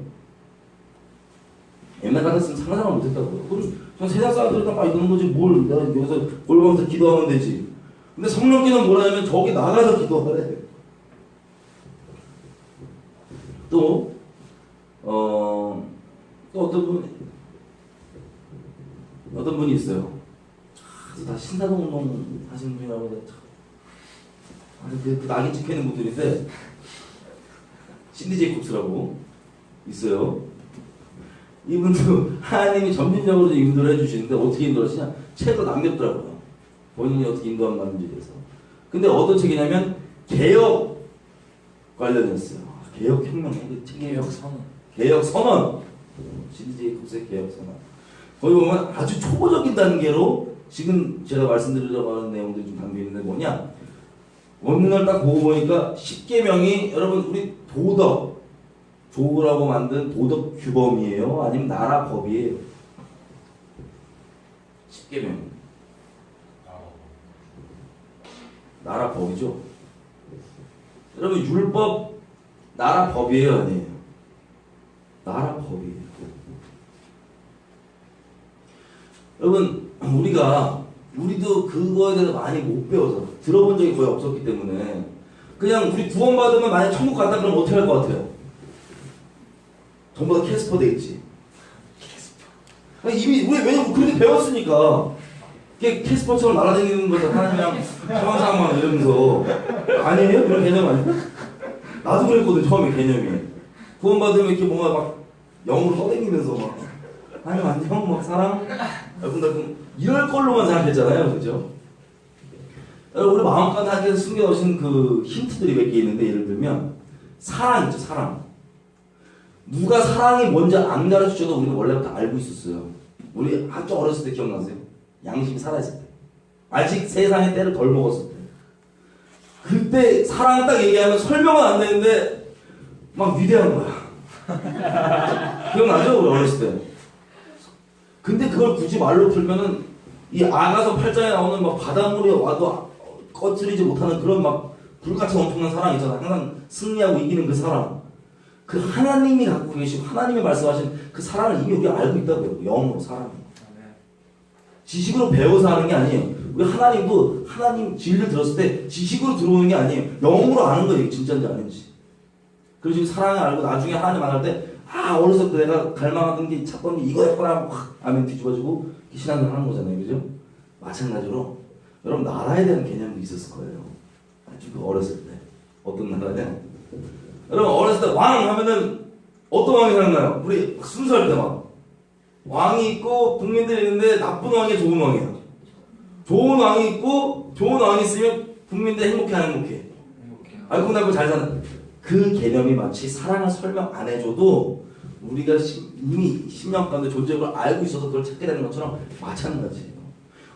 옛날 같았으면 상상을 못했다고요. 그럼 전 세상 사람들은 막 이러는 거지 뭘 내가 여기서 골방에서 기도하면 되지. 근데 성령께는 뭐라냐면 저기 나가서 기도하래. 또 어떤 분이 있어요. 다 신사동운동 하시는 분이라고 그 낙인 찍혀 있는 분들인데 신디 제이콥스라고 있어요. 이분도 하나님이 점진적으로 인도를 해주시는데 어떻게 인도하시냐? 책을 남겼더라고요. 본인이 어떻게 인도하면 맞는지에 대해서. 근데 어떤 책이냐면 개혁 관련이었어요. 개혁혁명 개혁 선언. 신디 제이콥스의 개혁 선언. 거기 보면 아주 초보적인 단계로 지금 제가 말씀드리려고 하는 내용들이 좀 담겨 있는데 뭐냐? 원문을 딱 보고 보니까 10계명이 여러분 우리 도덕 조라고 만든 도덕 규범이에요? 아니면 나라 법이에요? 10계명 나라 법이죠. 여러분 율법 나라 법이에요? 아니에요? 나라 법이에요. 여러분 우리도 그거에 대해서 많이 못 배워서 들어본 적이 거의 없었기 때문에 그냥 우리 구원받으면 만약 천국 갔다 그러면 어떻게 할 것 같아요? 전부 다 캐스퍼 돼 있지. 이미 우리 왜냐면 그렇게 배웠으니까 캐스퍼처럼 날아다니는 거죠. 하나님이랑 상황상만 이러면서 아니에요? 그런 개념 아니에요? 나도 그랬거든 처음에 개념이. 구원받으면 이렇게 뭔가 막 영으로 떠다니면서 막 하나님 안녕 막 사랑 여러분 이럴 걸로만 생각했잖아요, 그죠? 우리 마음가짐 하나님께서 숨겨놓으신 그 힌트들이 몇 개 있는데 예를 들면 사랑 있죠, 사랑. 누가 사랑이 뭔지 안 가르쳐줘도 우리는 원래부터 알고 있었어요. 우리 아주 어렸을 때 기억나세요? 양심이 살아있을 때. 아직 세상의 때를 덜 먹었을 때. 그때 사랑을 딱 얘기하면 설명은 안 되는데 막 위대한 거야. 기억나죠? 우리 어렸을 때. 근데 그걸 굳이 말로 풀면은 이 아가서 8장에 나오는 막 바닷물이 와도 꺼트리지 못하는 그런 막 불같이 엄청난 사랑 있잖아. 항상 승리하고 이기는 그 사랑. 그 하나님이 갖고 계시고 하나님이 말씀하신 그 사랑을 이미 우리가 알고 있다고요. 영으로 사랑. 지식으로 배워서 하는 게 아니에요. 우리 하나님도 하나님 진리를 들었을 때 지식으로 들어오는 게 아니에요. 영으로 아는 거예요. 진짜인지 아닌지. 그리고 지금 사랑을 알고 나중에 하나님 만날 때 어렸을 때 내가 갈망하던 게 찾던 게 이거였구나 확 아멘 뒤집어지고 신앙을 하는 거잖아요. 그죠? 마찬가지로 여러분 나라에 대한 개념도 있었을 거예요. 아주 그 어렸을 때. 어떤 나라냐? 여러분 어렸을 때 왕 하면은 어떤 왕이 생각나요? 우리 순수할 때 막 왕이 있고 국민들이 있는데 나쁜 왕이야 좋은 왕이야? 좋은 왕이 있고 좋은 왕이 있으면 국민들 행복해 안 행복해? 알고 나고 잘 사는 그 개념이 마치 사랑을 설명 안 해줘도 우리가 이미 10년 가운데 존재를 알고 있어서 그걸 찾게 되는 것처럼 마찬가지예요.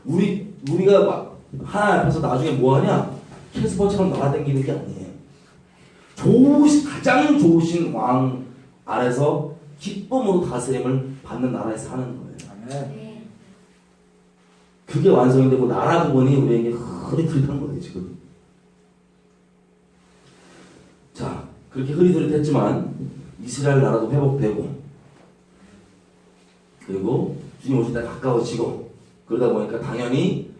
우리가 막 하나님 앞에서 나중에 뭐하냐? 캐스퍼처럼 날아다니는 게 아니에요. 가장 좋으신 왕 아래서 기쁨으로 다스림을 받는 나라에 사는 거예요.
아멘.
그게 완성이 되고 나라 부분이 우리에게 흐릿흐릿한 거예요 지금. 자 그렇게 흐릿흐릿했지만 이스라엘 나라도 회복되고 그리고 주님 오실 때 가까워지고 그러다 보니까 당연히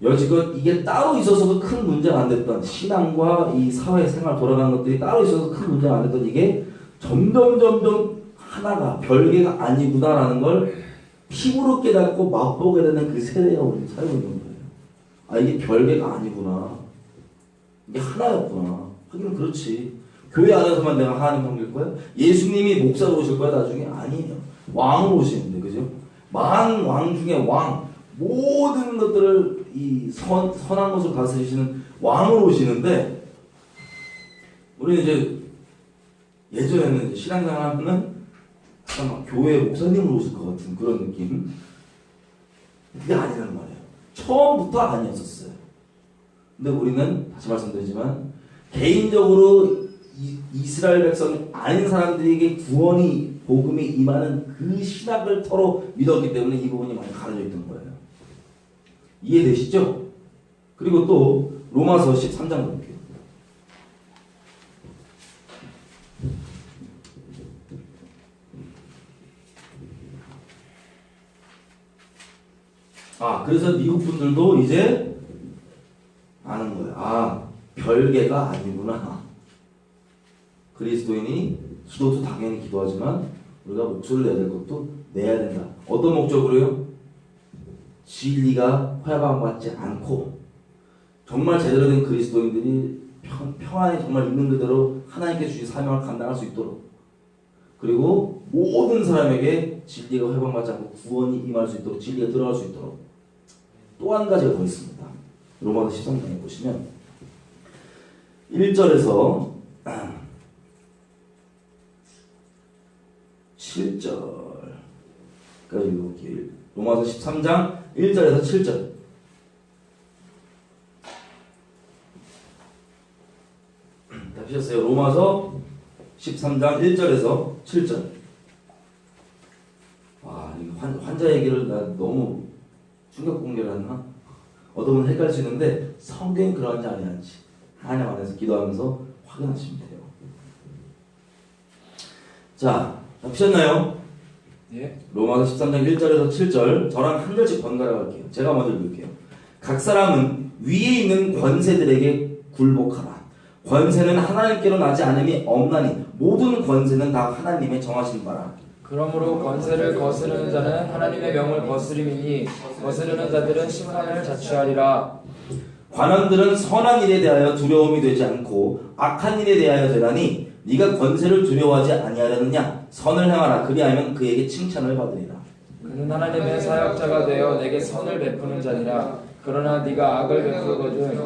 여지껏 이게 따로 있어서도 큰 문제가 안 됐던 신앙과 이 사회생활 돌아가는 것들이 따로 있어서 큰 문제가 안 됐던 이게 점점 하나가 별개가 아니구나라는 걸 피부로 깨닫고 맛보게 되는 그 세대가 우리 살고 있는 거예요. 이게 별개가 아니구나. 이게 하나였구나. 하긴 그렇지. 교회 안에서만 내가 하나님 섬길 거야? 예수님이 목사로 오실 거야 나중에? 아니에요. 왕으로 오시는데 그죠? 만 왕 중에 왕. 모든 것들을 이 선한 것을 다스리시는 왕으로 오시는데 우리는 이제 예전에는 신앙생활 하면은 약간 막 교회 목사님으로 오실 것 같은 그런 느낌. 그게 아니라는 말이에요. 처음부터 아니었었어요. 근데 우리는 다시 말씀드리지만 개인적으로 이스라엘 백성이 아닌 사람들에게 구원이 복음이 임하는 그 신학을 서로 믿었기 때문에 이 부분이 많이 가려져 있던 거예요. 이해되시죠? 그리고 또 로마서 13장 볼게요. 그래서 미국 분들도 이제 아는 거예요. 별개가 아니구나. 그리스도인이 기도도 당연히 기도하지만 우리가 목소리를 내야 될 것도 내야 된다. 어떤 목적으로요? 진리가 회방받지 않고 정말 제대로 된 그리스도인들이 평안히 정말 있는 그대로 하나님께 주신 사명을 감당할 수 있도록, 그리고 모든 사람에게 진리가 회방받지 않고 구원이 임할 수 있도록, 진리가 들어갈 수 있도록. 또 한 가지가 더 있습니다. 로마서 13장에 보시면 1절에서 7절까지 읽어볼게요. 로마서 13장 1절에서 7절. 다 피셨어요? 로마서 13장 1절에서 7절. 환자 얘기를 나 너무 충격 공개를 했나? 어떤 분은 헷갈리시는데 성경이 그러한지 아니한지 하나님 안에서 기도하면서 확인하시면 돼요. 자, 다 피셨나요?
예.
로마서 13장 1절에서 7절 저랑 한 절씩 번갈아 갈게요. 제가 먼저 읽을게요. 각 사람은 위에 있는 권세들에게 굴복하라. 권세는 하나님께로 나지 않음이 없나니 모든 권세는 다 하나님의 정하신 바라.
그러므로 권세를 거스르는 자는 하나님의 명을 거스림이니 거스르는 자들은 심판을 자취하리라.
관원들은 선한 일에 대하여 두려움이 되지 않고 악한 일에 대하여 되나니 네가 권세를 두려워하지 아니하려느냐? 선을 행하라. 그리하면 그에게 칭찬을 받으리라.
그는 하나님의 사역자가 되어 내게 선을 베푸는 자니라. 그러나 네가 악을 베풀거든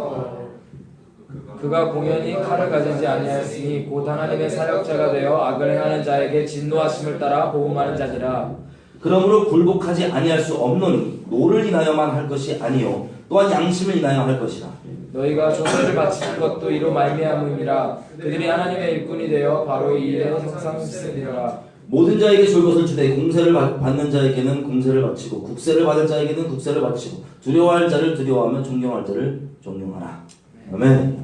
그가 공연히 칼을 가지지 아니하였으니 곧 하나님의 사역자가 되어 악을 행하는 자에게 진노하심을 따라 보응하는 자니라.
그러므로 굴복하지 아니할 수 없노니 노를 인하여만 할 것이 아니요 또한 양심을 인하여 할 것이라.
너희가 존재를 바치는 것도 이로 말미암음이라. 그들이 하나님의 일꾼이 되어 바로 이 일에 형상쓰리라.
모든 자에게 줄 것을 주되 공세를 받는 자에게는 공세를 바치고 국세를 받을 자에게는 국세를 바치고 두려워할 자를 두려워하며 존경할 자를 존경하라. 아멘.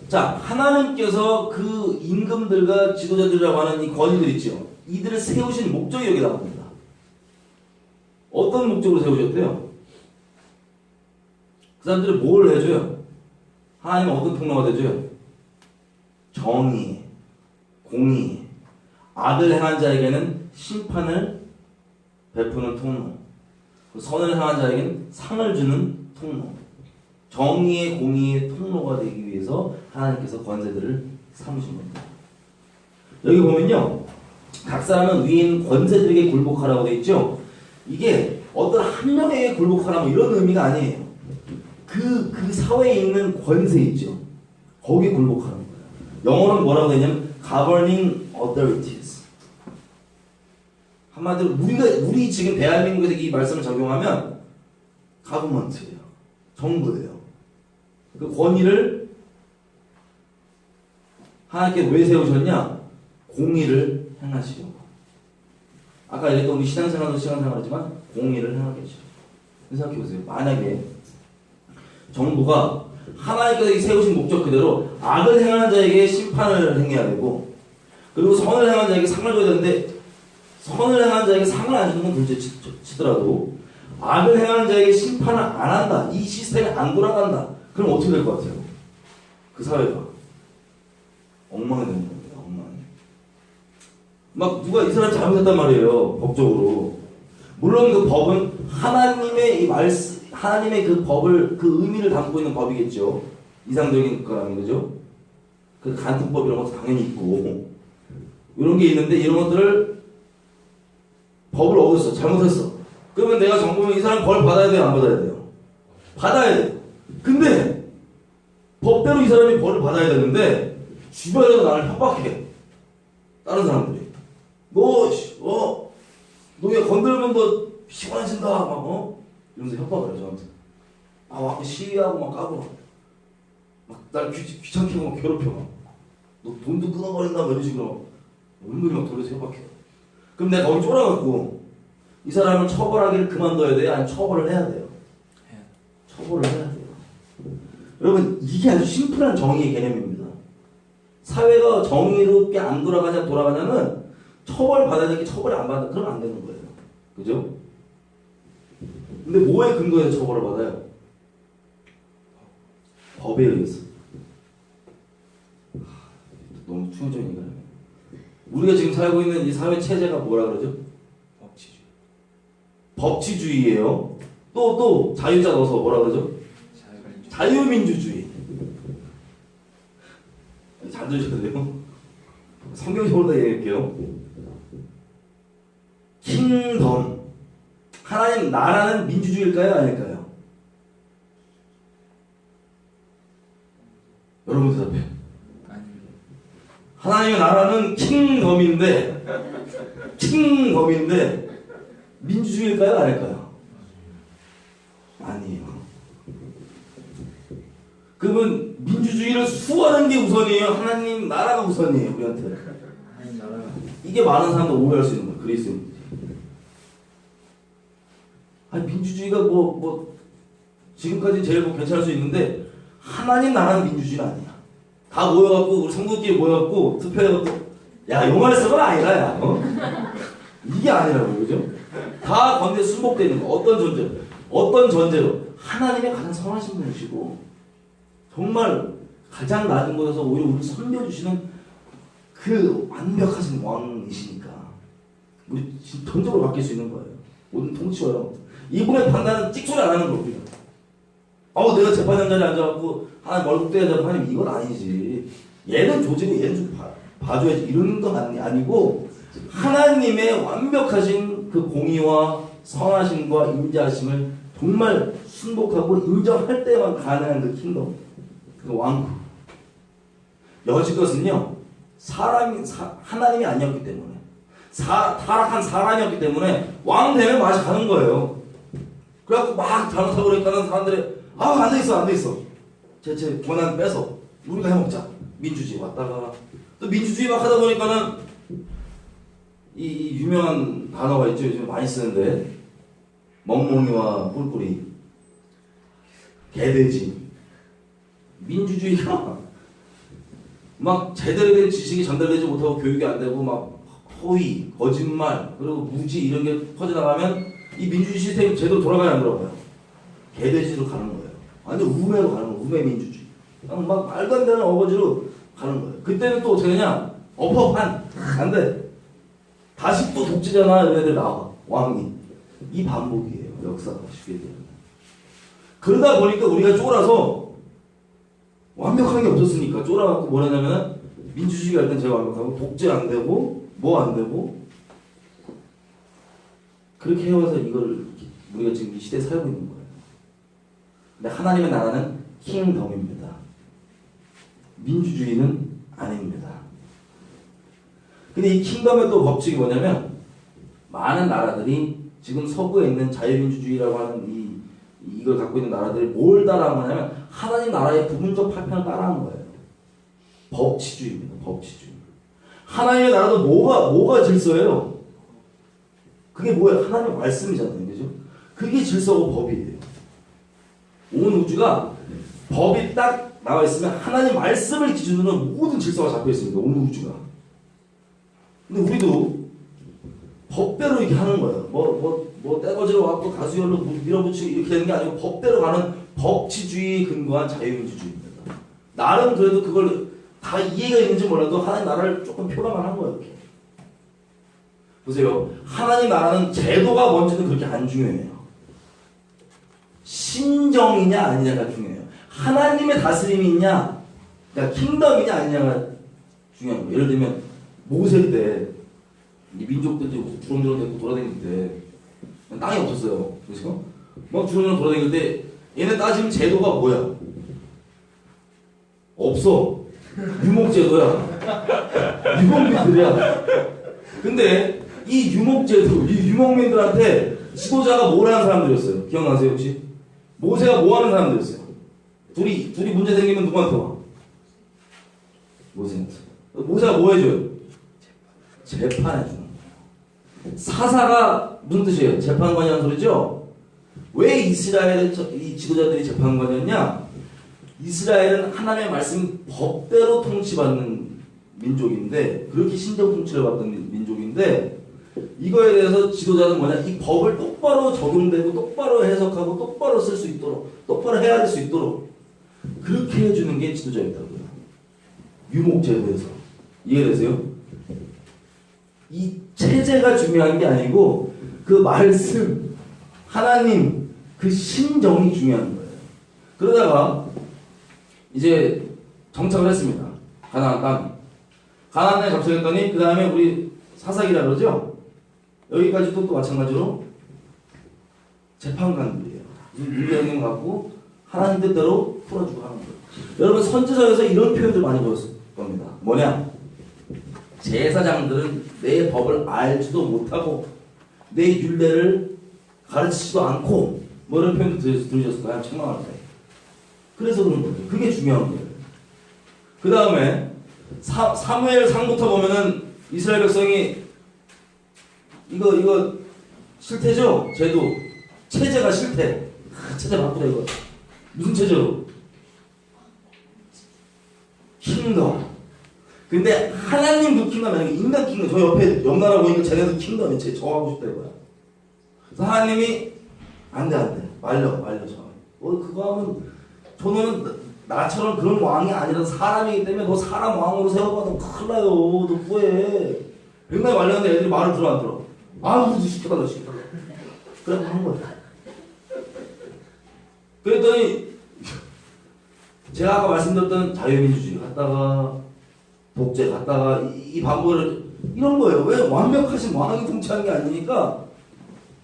자, 하나님께서 그 임금들과 지도자들이라고 하는 이 권위들 있죠. 이들을 세우신 목적이 여기 나옵니다. 어떤 목적으로 세우셨대요? 그 사람들이 뭘 해줘요? 하나님은 어떤 통로가 되줘요? 정의, 공의, 악을 행한 자에게는 심판을 베푸는 통로, 선을 행한 자에게는 상을 주는 통로, 정의의 공의의 통로가 되기 위해서 하나님께서 권세들을 삼으신 겁니다. 여기 보면요, 각 사람은 위인 권세들에게 굴복하라고 되어 있죠. 이게 어떤 한 명에게 굴복하라 이런 의미가 아니에요. 그 사회에 있는 권세 있죠. 거기에 굴복하는 거예요. 영어로는 뭐라고 되냐면 governing authorities. 한마디로 우리 지금 대한민국에서 이 말씀을 적용하면 government예요. 정부예요. 그 권위를 하나님께 왜 세우셨냐? 공의를 행하시려고. 아까 얘기했던 우리 신앙생활도 신앙생활이지만 공의를 행하게 하시려고. 생각해보세요. 만약에 정부가 하나님께서 세우신 목적 그대로 악을 행하는 자에게 심판을 행해야 되고, 그리고 선을 행하는 자에게 상을 줘야 되는데 선을 행하는 자에게 상을 안 주는 건 둘째 치더라도 악을 행하는 자에게 심판을 안 한다. 이 시스템이 안 돌아간다. 그럼 어떻게 될 것 같아요? 그 사회가 엉망이 되는 겁니다. 엉망이. 막 누가 이 사람 잘못했단 말이에요. 법적으로. 물론 그 법은 하나님의 이 말씀, 하나님의 그 법을, 그 의미를 담고 있는 법이겠죠. 이상적인 거라면, 그죠? 그 간통법 이런 것도 당연히 있고 이런 게 있는데, 이런 것들을 법을 어겼어, 잘못했어. 그러면 내가 정부면 이 사람 벌 받아야 돼요, 안 받아야 돼요? 받아야 돼요. 근데 법대로 이 사람이 벌을 받아야 되는데 주변에서 나를 협박해. 다른 사람들이 너 얘 건들면 너 피곤해진다 막 이러면서 협박을 해 저한테. 막 시위하고 막 까고 막 날 귀찮게 하고 막 괴롭혀. 너 돈도 끊어버린다 뭐 이런 식으로 은근히 막 돌려서 협박해. 그럼 내가 거기 쫄아갖고 이 사람을 처벌하기를 그만둬야 돼요? 아니면 처벌을 해야 돼요? 처벌을 해야 돼요. 여러분 이게 아주 심플한 정의의 개념입니다. 사회가 정의롭게 안 돌아가냐면 처벌받아야 되게 처벌이 안 받아 그러면 안 되는 거예요. 그죠? 근데 뭐에 근거해서 처벌을 받아요? 법에 의해서. 너무 추워져니까 우리가 지금 살고 있는 이 사회 체제가 뭐라 그러죠?
법치주의.
법치주의예요. 또 자유자 넣어서 뭐라 그러죠? 자유민주주의. 잘 들으셔야 돼요. 성경적으로 얘기할게요. 킹덤. 하나님 나라는 민주주의일까요? 아닐까요? 여러분 대답해요. 하나님의 나라는 킹덤인데 민주주의일까요? 아닐까요? 아니에요. 그러면 민주주의를 수호하는 게 우선이에요? 하나님 나라가 우선이에요? 우리한테.
하나님 나라가.
이게 많은 사람들 오해할 수 있는 거예요. 그리스도인. 아니 민주주의가 지금까지 제일 괜찮을 수 있는데 하나님 나라는 민주주의는 아니야. 다 모여갖고 우리 성도끼리 모여갖고 투표해갖고 야 요 말씀은 아니다 야 이게 아니라고 그죠? 다 관계 순복되는 거. 어떤 전제로 하나님의 가장 선하신 분이시고 정말 가장 낮은 곳에서 오히려 우리를 섬겨주시는 그 완벽하신 왕이시니까 우리 전적으로 바뀔 수 있는 거예요. 모든 통치와요. 이분의 판단은 찍소리 안 하는 거예요. 내가 재판장 자리에 앉아갖고 하나님 얼굴 떼야 하나님 이건 아니지. 얘는 조지고 얘는 좀 봐줘야지 이런 거 아니고 하나님의 완벽하신 그 공의와 선하심과 인자하심을 정말 순복하고 인정할 때만 가능한 그 킹덤, 그 왕국. 여지껏은요 하나님이 아니었기 때문에 타락한 사람이었기 때문에 왕 되면 맛이 가는 거예요. 그래갖고 막 잘못하고 그러니까는 사람들이 안 되겠어. 제 권한 빼서 우리가 해먹자. 민주주의 왔다가 또 민주주의 막 하다 보니까는 이 유명한 단어가 있죠. 요즘 많이 쓰는데 멍멍이와 꿀꿀이 개돼지. 민주주의가 막 제대로 된 지식이 전달되지 못하고 교육이 안 되고 막 허위, 거짓말, 그리고 무지 이런 게 퍼져나가면 이 민주주의 시스템이 제대로 돌아가야 안 돌아가요? 개돼지로 가는 거예요. 완전 우매로 가는 거예요. 우매 민주주의. 막 말도 안 되는 어거지로 가는 거예요. 그때는 또 어떻게 하냐? 안 돼. 다시 또 독재자나 이런 애들 나와. 왕이. 이 반복이에요. 역사가 쉽게 되면. 그러다 보니까 우리가 쫄아서 완벽한 게 없었으니까 쫄아갖고 뭘 하냐면 민주주의가 일단 제일 완벽하고 독재 안 되고 뭐 안 되고 그렇게 해와서 이걸 우리가 지금 이 시대에 살고 있는 거예요. 근데 하나님의 나라는 킹덤입니다. 민주주의는 아닙니다. 근데 이 킹덤의 또 법칙이 뭐냐면 많은 나라들이 지금 서구에 있는 자유민주주의라고 하는 이걸 갖고 있는 나라들이 뭘 따라한 거냐면 하나님 나라의 부분적 파편을 따라한 거예요. 법치주의입니다. 법치주의. 하나님의 나라도 뭐가 질서예요? 그게 뭐예요? 하나님의 말씀이잖아요. 그죠? 그게 질서고 법이에요. 온 우주가 법이 딱 나와 있으면 하나님 말씀을 기준으로 모든 질서가 잡혀 있습니다. 온 우주가. 근데 우리도 법대로 이렇게 하는 거예요. 떼거지로 와갖고 가수열로 밀어붙이고 이렇게 되는 게 아니고 법대로 가는 법치주의에 근거한 자유민주주의입니다. 나름 그래도 그걸 다 이해가 있는지 몰라도 하나님 나라를 조금 표방을 한 거예요. 이렇게. 보세요. 하나님 나라는 제도가 뭔지는 그렇게 안 중요해요. 신정이냐 아니냐가 중요해요. 하나님의 다스림이 있냐, 그러니까 킹덤이냐 아니냐가 중요한 거예요. 예를 들면 모세 때 이 민족들이 주렁주렁 데리고 돌아다닐 때 땅이 없었어요. 그렇죠? 막 주렁주렁 돌아다닐 때 얘네 따지면 제도가 뭐야? 없어. 유목제도야. 유목민들이야. 근데 이 유목제도, 이 유목민들한테 지도자가 뭐라는 사람들이었어요? 기억나세요 혹시? 모세가 뭐하는 사람들이었어요? 둘이 문제 생기면 누구한테 와? 모세한테. 모세가 뭐 해줘요? 재판해주는 거예요. 사사가 무슨 뜻이에요? 재판관이라는 소리죠? 왜 이스라엘의 이 지도자들이 재판관이었냐? 이스라엘은 하나님의 말씀 법대로 통치받는 민족인데, 그렇게 신정 통치를 받던 민족인데, 이거에 대해서 지도자는 뭐냐? 이 법을 똑바로 적용되고 똑바로 해석하고 똑바로 쓸 수 있도록, 똑바로 헤아릴 수 있도록 그렇게 해주는 게 지도자였다고요. 유목제도에서. 이해되세요? 이 체제가 중요한 게 아니고 그 말씀, 하나님, 그 심정이 중요한 거예요. 그러다가 이제 정착을 했습니다. 가나안 땅. 가나안 땅에 정착했더니 그 다음에 우리 사사기라 그러죠? 여기까지도 또 마찬가지로 재판관들이에요. 윤리형님 갖고 하나님 뜻대로 풀어주고 하는 거예요. 여러분 선지서에서 이런 표현들 많이 보였을 겁니다. 뭐냐? 제사장들은 내 법을 알지도 못하고 내 율례를 가르치지도 않고 뭐 이런 표현도 들으셨을 거예요. 책망할 때. 그래서 그런 거예요. 그게 중요한 거예요. 그 다음에 사무엘 상부터 보면은 이스라엘 백성이 이거 실태죠? 제도 체제가 실태. 체제 바꾸다 이거. 무슨 체제로? 킹덤. 근데 하나님도 킹덤이 아니고 인간 킹덤. 저 옆에 옆 나라 보니까 쟤네도 킹덤이 저 하고 싶다 이거야. 그래서 하나님이 안돼 말려 그거 하면 저는 나처럼 그런 왕이 아니라 사람이기 때문에 너 사람 왕으로 세워봐도 큰일 나요. 너 후회. 맨날 말렸는데 애들이 말을 들어 안 들어. 우리도 시켜달라. 그래서 한 거야. 그랬더니 제가 아까 말씀드렸던 자유민주주의 갔다가 독재 갔다가 이 반복을 이런 거예요. 왜? 완벽하신 왕이 통치하는 게 아니니까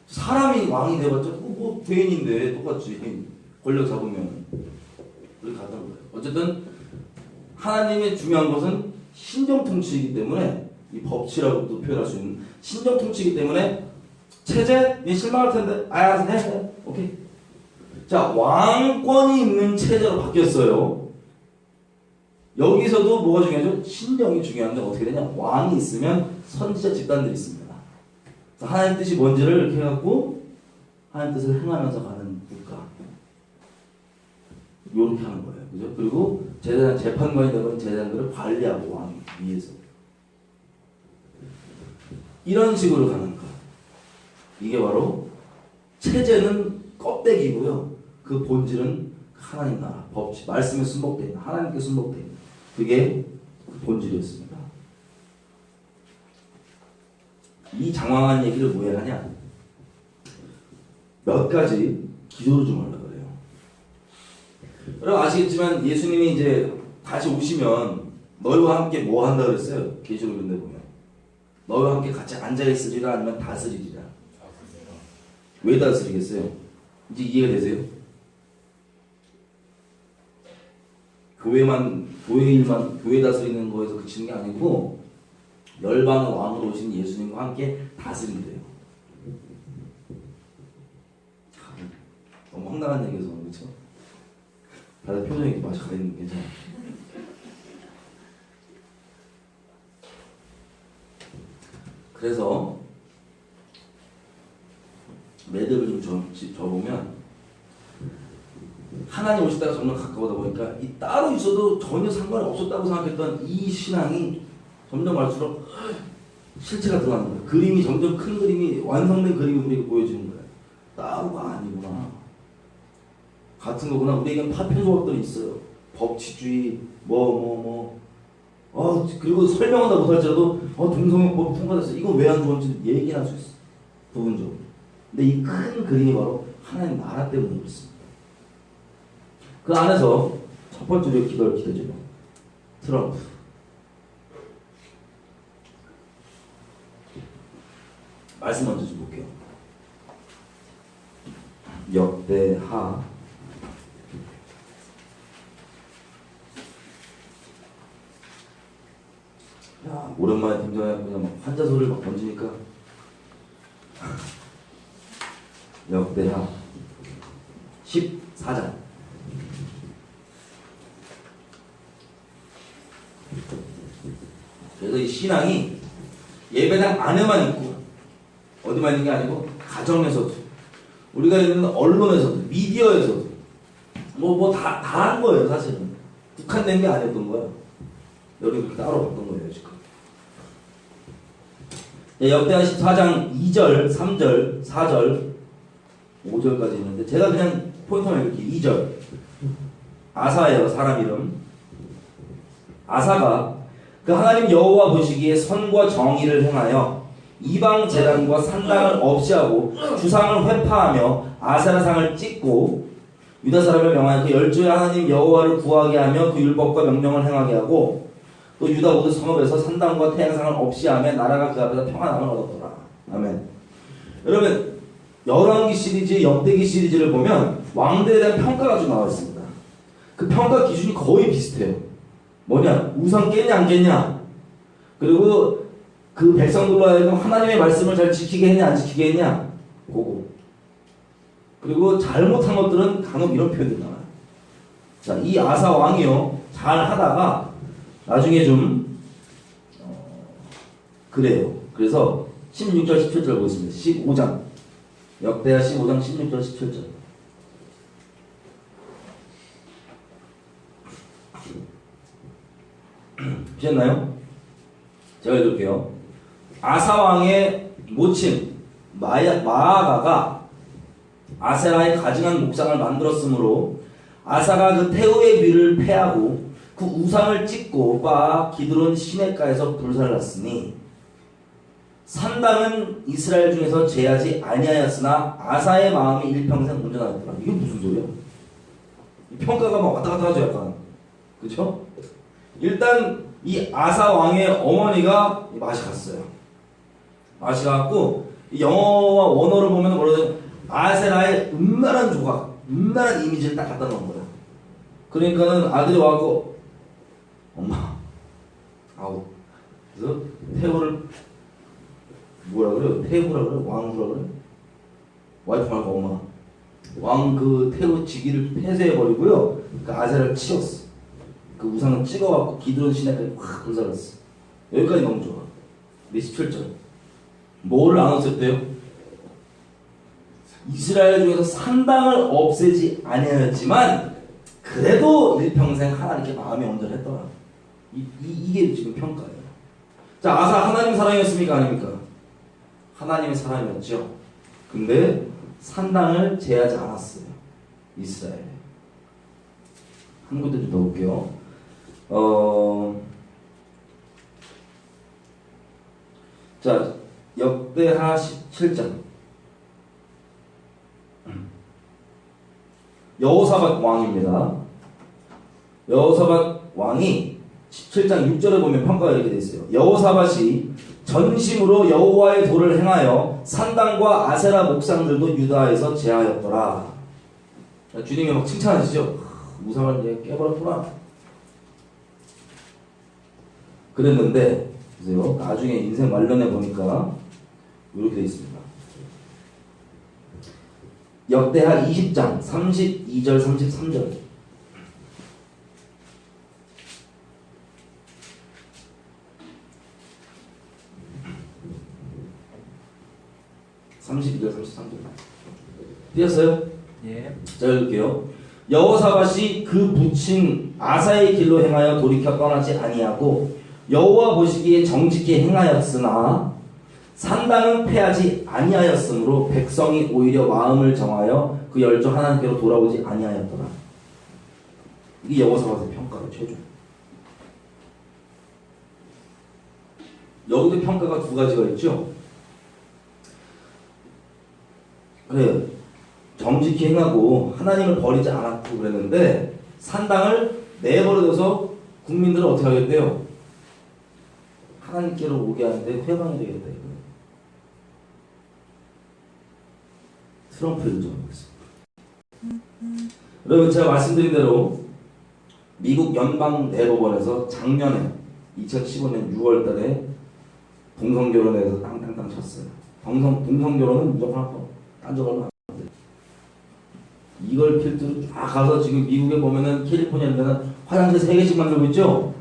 사람이 왕이 돼봤자 뭐 죄인인데 똑같이 권력 잡으면 그렇게 갔던 거예요. 어쨌든 하나님의 중요한 것은 신정 통치이기 때문에 이 법치라고도 표현할 수 있는 신정 통치이기 때문에 체제? 니 실망할 텐데 알아서 해. 오케이. 자, 왕권이 있는 체제로 바뀌었어요. 여기서도 뭐가 중요하죠? 신정이 중요한데 어떻게 되냐? 왕이 있으면 선지자 집단들이 있습니다. 그래서 하나님 뜻이 뭔지를 이렇게 해갖고 하나님 뜻을 행하면서 가는 국가. 요렇게 하는 거예요. 그죠? 그리고 제사장, 재판관이 되면 제사장들을 관리하고 왕이 위에서. 이런 식으로 가는 거. 이게 바로 체제는 껍데기고요. 그 본질은 하나님 나라, 법칙, 말씀에 순복되어 있는, 하나님께 순복되어 있는. 그게 그 본질이었습니다. 이 장황한 얘기를 왜 하냐? 몇 가지 기도를 좀 하려고 그래요. 여러분 아시겠지만 예수님이 이제 다시 오시면 너희와 함께 뭐 한다 그랬어요? 계시록 이런 데 보면 너희와 함께 같이 앉아있으리라 아니면 다스리리라. 왜 다스리겠어요? 이제 이해가 되세요? 교회 일만, 교회 다스리는 거에서 그치는 게 아니고 열방의 왕으로 오신 예수님과 함께 다스린대요. 너무 황당한 얘기여서 그렇죠? 다들 표정이 맛이 가리는 게 괜찮아요. 그래서 매듭을 좀 접으면 하나님 오실 때가 점점 가까우다 보니까 이 따로 있어도 전혀 상관이 없었다고 생각했던 이 신앙이 점점 갈수록 실체가 드러나는 거예요. 그림이 점점 큰 그림이 완성된 그림이 우리에게 보여지는 거예요. 따로가 아니구나. 같은 거구나. 우리에게는 파편 조각들이 있어요. 법치주의 그리고 설명한다 못할지라도 동성애법 통과됐어. 이건 왜 안 좋은지 얘기할 수 있어. 부분적으로. 근데 이 큰 그림이 바로 하나님 나라 때문에 그렇습니다. 그 안에서 첫 번째로 기도죠. 트럼프. 말씀 먼저 좀 볼게요. 역대하 오랜만에 등장해 그냥 막 환자 소리를 막 던지니까 역대하 14장 그래서 이 신앙이 예배당 안에만 있고 어디만 있는 게 아니고 가정에서도 우리가 있는 언론에서도, 미디어에서도 뭐 다 한 거예요, 사실은. 국한된 게 아니었던 거예요. 여기 그렇게 따로 봤던 거예요, 지금. 역대하 14장 2절, 3절, 4절, 5절까지 있는데 제가 그냥 포인트만 읽을게요. 2절. 아사예요, 사람 이름. 아사가 그 하나님 여호와 보시기에 선과 정의를 행하여 이방 제단과 산당을 없이 하고 주상을 회파하며 아세라상을 찢고 유다 사람을 명하여 그 열조의 하나님 여호와를 구하게 하며 그 율법과 명령을 행하게 하고 또 유다 모든 성읍에서 산당과 태양상을 없이 하며 나라가 그 앞에서 평안함을 얻었더라. 아멘. 여러분 열왕기 시리즈, 역대기 시리즈를 보면 왕들에 대한 평가가 좀 나와 있습니다. 그 평가 기준이 거의 비슷해요. 뭐냐? 우상 깼냐 안 깼냐? 그리고 그 백성들로 하여금 하나님의 말씀을 잘 지키게 했냐 안 지키게 했냐? 그거. 그리고 잘못한 것들은 간혹 이런 표현이 나와요. 자, 이 아사 왕이요 잘 하다가 나중에 좀 그래요. 그래서 16절 17절 보겠습니다. 15장 역대하 15장 16절 17절 보셨나요? 제가 읽을게요. 아사 왕의 모친 마아가가 아세라의 가증한 목상을 만들었으므로 아사가 그 태우의 뮤를 패하고 그 우상을 찢고 빻아 기드론 시내가에서 불살랐으니 산당은 이스라엘 중에서 제하지 아니하였으나 아사의 마음이 일평생 온전하였더라. 이게 무슨 소리야? 이 평가가 막 왔다 갔다 하죠, 약간. 그쵸? 일단 이 아사 왕의 어머니가 맛이 갔어요. 맛이 갔고 영어와 원어를 보면 뭐라고 아세라의 음란한 조각, 음란한 이미지를 딱 갖다 놓은 거야. 그러니까는 아들이 와갖고 엄마 아우 그래서 태우를 뭐라 그래요? 태우라 그래? 왕후라 그래? 와이프 말고 엄마 왕 그 태우 지기를 폐쇄해버리고요 그 아세라를 치웠어. 그 우상을 찍어갖고 기드론 시내까지 확 불살랐어. 여기까지 너무 좋아. 17절 뭐를 안 없앴대요? 이스라엘 중에서 산당을 없애지 아니하였지만 그래도 일평생 하나님께 마음이 온전했더라. 이게 지금 평가예요. 자, 아사 하나님 사람이었습니까? 아닙니까? 하나님의 사람이었죠. 근데 산당을 제하지 않았어요. 이스라엘에. 한 군데 좀 더 볼게요. 자, 역대하 17장 여호사밧 왕입니다. 여호사밧 왕이 17장 6절에 보면 평가가 이렇게 되어 있어요. 여호사밧이 전심으로 여호와의 도를 행하여 산당과 아세라 목상들도 유다에서 제하였더라. 주님이 막 칭찬하시죠. 우상을 이제 깨버렸구나. 그랬는데 보세요. 나중에 인생 말년에 보니까 이렇게 되어 있습니다. 역대하 20장 32절 33절 32절 33절 띄었어요?
예.
자 읽을게요. 여호사밧이 그 부친 아사의 길로 행하여 돌이켜 떠나지 아니하고 여호와 보시기에 정직히 행하였으나 산당은 패하지 아니하였으므로 백성이 오히려 마음을 정하여 그 열조 하나님께로 돌아오지 아니하였더라. 이게 여호사밧의 평가의 최종. 여기도 평가가 두 가지가 있죠. 그래요. 정직히 행하고 하나님을 버리지 않았고 그랬는데 산당을 내버려둬서 국민들을 어떻게 하겠대요? 하나님께로 오게 하는데 회방이 되겠다. 이거. 트럼프를 정하겠습니다. 여러분 제가 말씀드린 대로 미국 연방 대법원에서 작년에 2015년 6월달에 동성결혼에 대해서 땅땅땅 쳤어요. 동성결혼은 무조건 합법. 딴 적은 안 돼. 이걸 필두로 쫙 가서 지금 미국에 보면은 캘리포니아에 화장실 3개씩 만들고 있죠?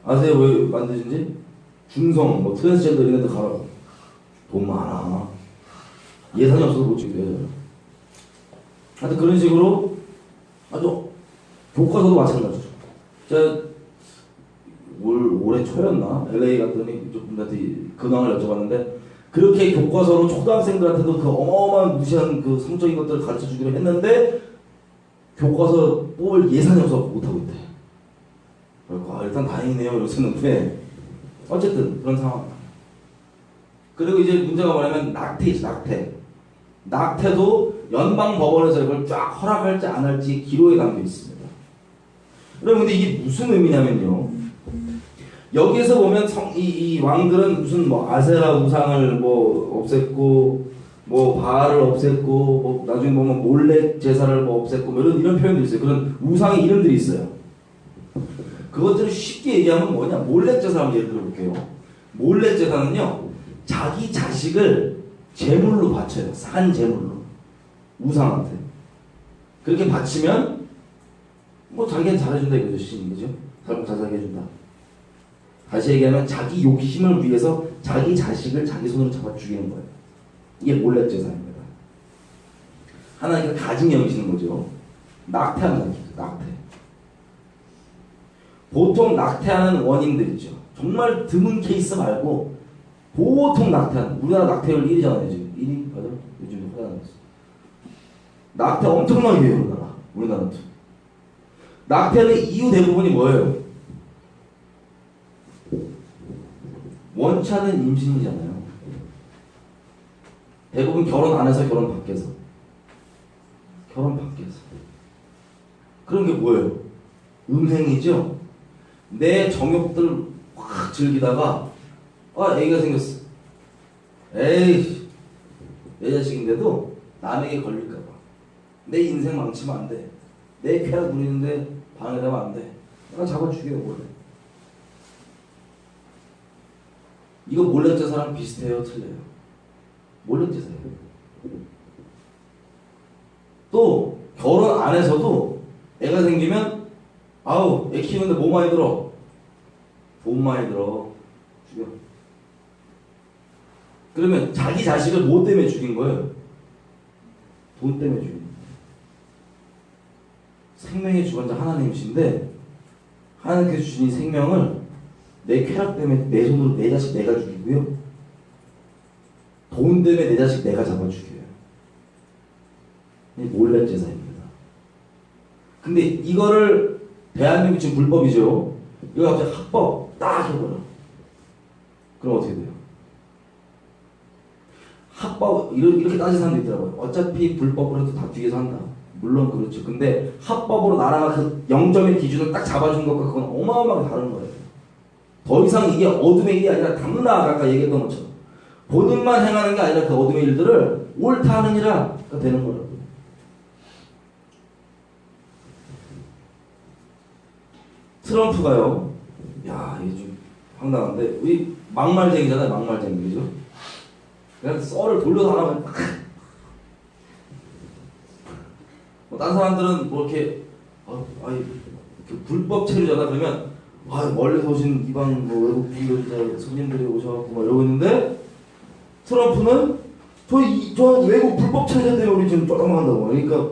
아세요? 왜 만드신지? 중성, 뭐 트랜스젠더 이런 데 가라고. 돈 많아. 예산이 없어서 못 찍게. 하여튼 그런 식으로 아주 교과서도 마찬가지죠. 제가 올해 초였나? LA 갔더니 분한테 근황을 여쭤봤는데 그렇게 교과서로 초등학생들한테도 그 어마어마한 무시한 그 성적인 것들을 가르쳐 주기로 했는데 교과서 뽑을 예산이 없어서 못하고 있대. 그러니까 일단 다행이네요 이러셨는데 어쨌든 그런 상황. 그리고 이제 문제가 뭐냐면 낙태이지 낙태. 낙태도 연방법원에서 이걸 쫙 허락할지 안 할지 기로에 담겨 있습니다. 여러분 근데 이게 무슨 의미냐면요. 여기에서 보면 이 왕들은 무슨 뭐 아세라 우상을 뭐 없앴고 뭐 바알을 없앴고 뭐 나중에 보면 몰렉 제사를 뭐 없앴고 뭐 이런 표현도 있어요. 그런 우상의 이름들이 있어요. 그것들을 쉽게 얘기하면 뭐냐? 몰렉 제사 한번 예를 들어볼게요. 몰렉 제사는요 자기 자식을 제물로 바쳐요. 산 제물로 우상한테 그렇게 바치면 뭐 자기한테 잘해준다 이거죠. 신이 그죠? 잘 살게 해준다. 다시 얘기하면 자기 욕심을 위해서 자기 자식을 자기 손으로 잡아 죽이는 거예요. 이게 몰렉 제사입니다. 하나님께서 가증히 여기시는 거죠. 낙태하는 거죠. 낙태. 보통 낙태하는 원인들 있죠. 정말 드문 케이스 말고 보통 낙태하는 우리나라 낙태율 1위잖아요. 지금 1위 맞아? 요즘 화가 났어. 낙태 엄청나게 해요. 우리나라도. 낙태는 이유 대부분이 뭐예요? 원치 않은 임신이잖아요. 대부분 결혼 안에서 결혼 밖에서. 결혼 밖에서. 그런 게 뭐예요? 음행이죠? 내 정욕들 확 즐기다가 애기가 생겼어. 에이 내 자식인데도 남에게 걸릴까봐. 내 인생 망치면 안 돼. 내 쾌락 누리는데 방해되면 안 돼. 내가 잡아 죽여요 몰래. 이거 몰래제사랑 비슷해요? 틀려요? 몰래제사예요. 또 결혼 안에서도 애가 생기면 아우 애 키우는데 뭐 많이 들어? 돈 많이 들어. 죽여. 그러면 자기 자식을 뭐 때문에 죽인 거예요? 돈 때문에 죽인 거예요. 생명의 주관자 하나님이신데 하나님께서 주신 생명을 내 쾌락 때문에 내 손으로 내 자식 내가 죽이고요. 돈 때문에 내 자식 내가 잡아 죽여요. 이게 몰래제사입니다. 근데 이거를 대한민국 지금 불법이죠. 이거 갑자기 합법 딱 해버려. 그럼 어떻게 돼요? 합법 이렇게 따지는 사람도 있더라고요. 어차피 불법으로 해도 다 뒤에서 한다. 물론 그렇죠. 근데 합법으로 나라가 그 0점의 기준을 딱 잡아준 것과 그건 어마어마하게 다른 거예요. 더 이상 이게 어둠의 일이 아니라 담나 아까 얘기했던 것처럼 본인만 행하는 게 아니라 그 어둠의 일들을 옳다 하는 이라 되는 거라고요. 트럼프가요. 야 이게 좀 황당한데 우리 막말쟁이잖아요. 막말쟁이 그죠? 그냥 썰을 돌려서 하라면 뭐 딴 사람들은 뭐 이렇게 불법 체류자다 그러면 멀리서 오신 이방 뭐 외국 비교자 손님들이 오셔갖고 막 이러고 있는데 트럼프는 저 외국 불법 체류자 때문에 우리 지금 쫓아간다고. 그러니까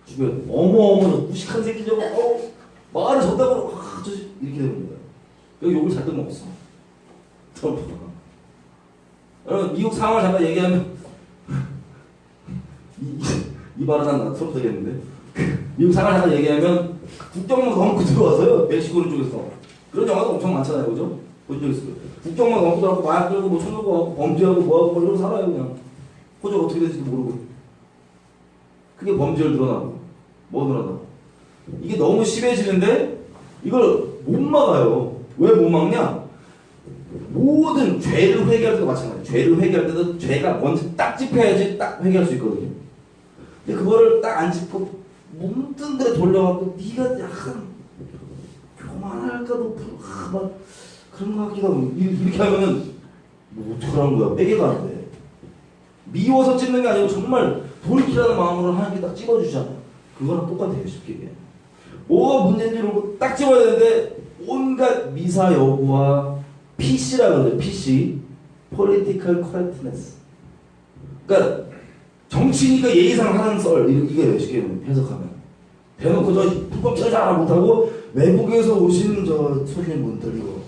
주변 어머 무식한 새끼 저거 말을 줬다고 이렇게 되는 거예요. 여기 욕을 잔뜩 먹었어 트럼프가. 여러분 미국 상황을 잠깐 얘기하면 이 발언 난 트럼프 되겠는데 미국 상황을 잠깐 얘기하면 국경만 넘고 들어와서요. 멕시코 쪽에서 그런 영화도 엄청 많잖아요, 그죠? 본 적 있어요. 국경만 넘고 들어가고 마약 들고 뭐 손들고 범죄하고 뭐하고 뭐 이러고 살아요 그냥. 호주가 어떻게 될지도 모르고. 그게 범죄를 드러나고 뭐 드러나고. 이게 너무 심해지는데 이걸 못 막아요. 왜 못 막냐? 모든 죄를 회개할 때도 마찬가지예요. 죄를 회개할 때도 죄가 먼저 딱 짚어야지 딱 회개할 수 있거든요. 근데 그거를 딱 안 짚고 몸뜬 데로 돌려갖고 네가 약간 교만할까도 막 그런 거 같기도 하고 이렇게 하면은 뭐 어떡하라는 거야. 빼개가 안 돼. 미워서 찝는 게 아니고 정말 돌이키라는 마음으로 하나님께 딱 찝어주잖아요. 그거랑 똑같아요. 쉽게 얘기해. 뭐가 문제인지 모르고 딱 찝어야 되는데 온갖 미사 여구와 PC라 그러죠. PC Political Correctness. 그러니까 정치니까 예의상 하는 썰 이게 쉽게 해석하면 대놓고 저 불법 찾아 못하고 외국에서 오신 저 손님분들 이거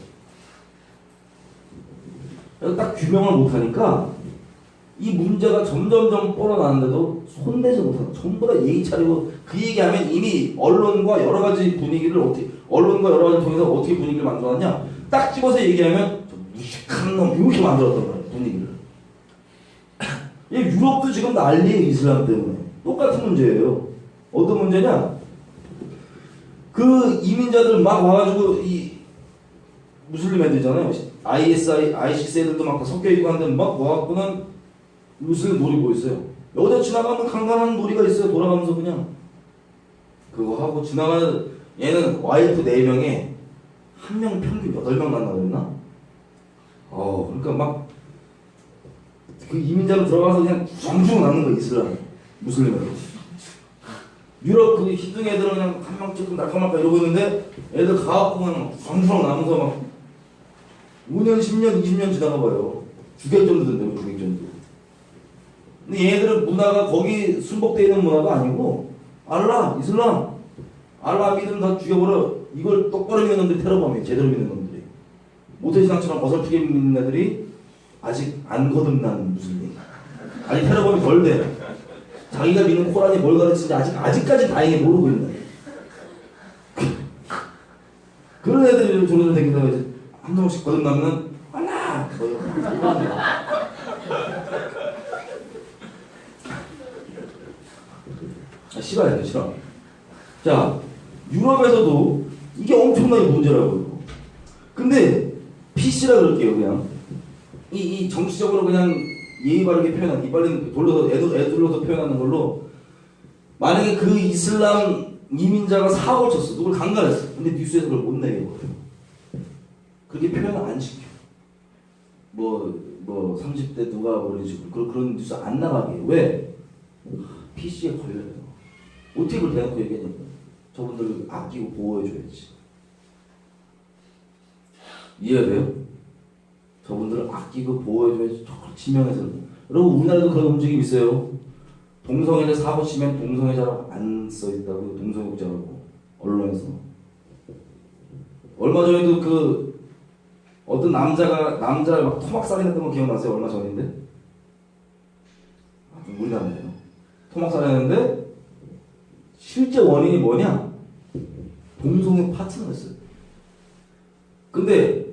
딱 규명을 못하니까 이 문제가 점점점 뻗어나는데도 손대지 못하고 전부 다 예의 차리고 그 얘기하면 이미 언론과 여러 가지 분위기를 어떻게 언론과 여러 가지 통해서 어떻게 분위기를 만들어놨냐 딱 집어서 얘기하면 저 무식한 놈 이렇게 만들었단 말이에요 분위기를. 유럽도 지금 난리예요 이슬람 때문에. 똑같은 문제예요. 어떤 문제냐? 그 이민자들 막 와가지고 이 무슬림 애들잖아요. ISIS 애들도 막 다 섞여 있고 한데 막 와갖고는 무슬림 노리고 있어요. 여기다 지나가면 강간하는 놀이가 있어요. 돌아가면서 그냥 그거 하고 지나가는 얘는 와이프 4명에 한 명 평균 8명 만나고 그랬나? 그러니까 막 그 이민자로 들어가서 그냥 정중 나는 거야 이슬람 무슬림 애들. 유럽 그 희둥 애들은 그냥 한 명 조금 날까말까 이러고 있는데 애들 가갖고 그냥 정중 나면서 막 5년, 10년, 20년 지나가 봐요. 죽일 정도 된다고 죽일 정도. 근데 얘네들은 문화가 거기 순복되어 있는 문화도 아니고 알라, 이슬람, 알라 믿으면 다 죽여버려. 이걸 똑바로 믿는 놈들이 테러범이에요. 제대로 믿는 놈들이. 모태신앙처럼 어설프게 믿는 애들이 아직 안 거듭난 무슬림. 아직 테러범이 덜 돼. 자기가 믿는 코란이 뭘 가르치는지 아직까지 다행히 모르고 있는. 그런 애들이 조르르 다니다가 이제 한 명씩 거듭나면 알라! 싫어요, 싫어. 자, 유럽에서도 이게 엄청나게 문제라고요. 근데 PC라 그럴게요, 그냥. 이 정치적으로 그냥 예의 바르게 표현하는, 이빨리는 돌려서, 애둘러서 표현하는 걸로, 만약에 그 이슬람 이민자가 사고를 쳤어. 누굴 강간했어. 근데 뉴스에서 그걸 못 내게 해버려. 그렇게 표현을 안 시켜. 30대 누가 뭐 이런 식으로. 그런 뉴스 안 나가게. 왜? PC에 걸려요. 어떻게 그걸 대놓고 얘기하냐고. 저분들을 아끼고 보호해줘야지. 이해가 돼요? 저분들을 아끼고 보호해줘야지. 지명해서. 여러분, 우리나라도 그런 움직임이 있어요. 동성애자 사고 치면 동성애자라고 안 써있다고. 동성애자라고. 언론에서. 얼마 전에도 그 어떤 남자를 막 토막살인했던 거 기억나세요? 얼마 전인데? 우리나라인데요. 토막살인했는데 실제 원인이 뭐냐? 동성애 파트너였어요. 근데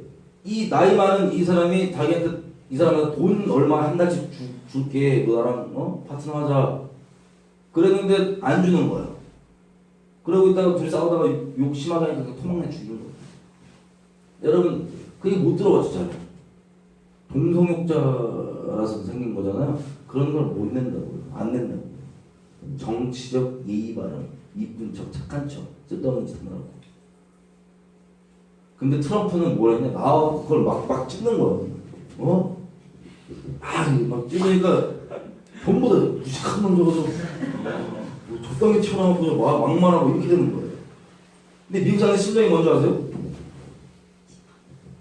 이 나이 많은 이 사람이 자기한테 이 사람한테 돈 얼마 한 달씩 줄게 너 나랑 파트너 하자 그랬는데 안 주는 거예요. 그러고 있다가 둘이 싸우다가 욕 심하게 하니까 토막내 죽인 거예요. 여러분 그게 못 들어봤죠 잘. 동성욕자라서 생긴 거잖아요. 그런 걸 못 낸다고요. 안 낸다고요. 정치적 예의 바른 이쁜 척 착한 척 쓸데없는 짓 하느라고. 근데 트럼프는 뭘 했냐? 그걸 막 찍는 거야. 막 찍으니까 전부 다 무식한 놈 저거 적당히 튀어나오고 막말하고 이렇게 되는 거예요. 근데 미국 사람의 심정이 뭔지 아세요?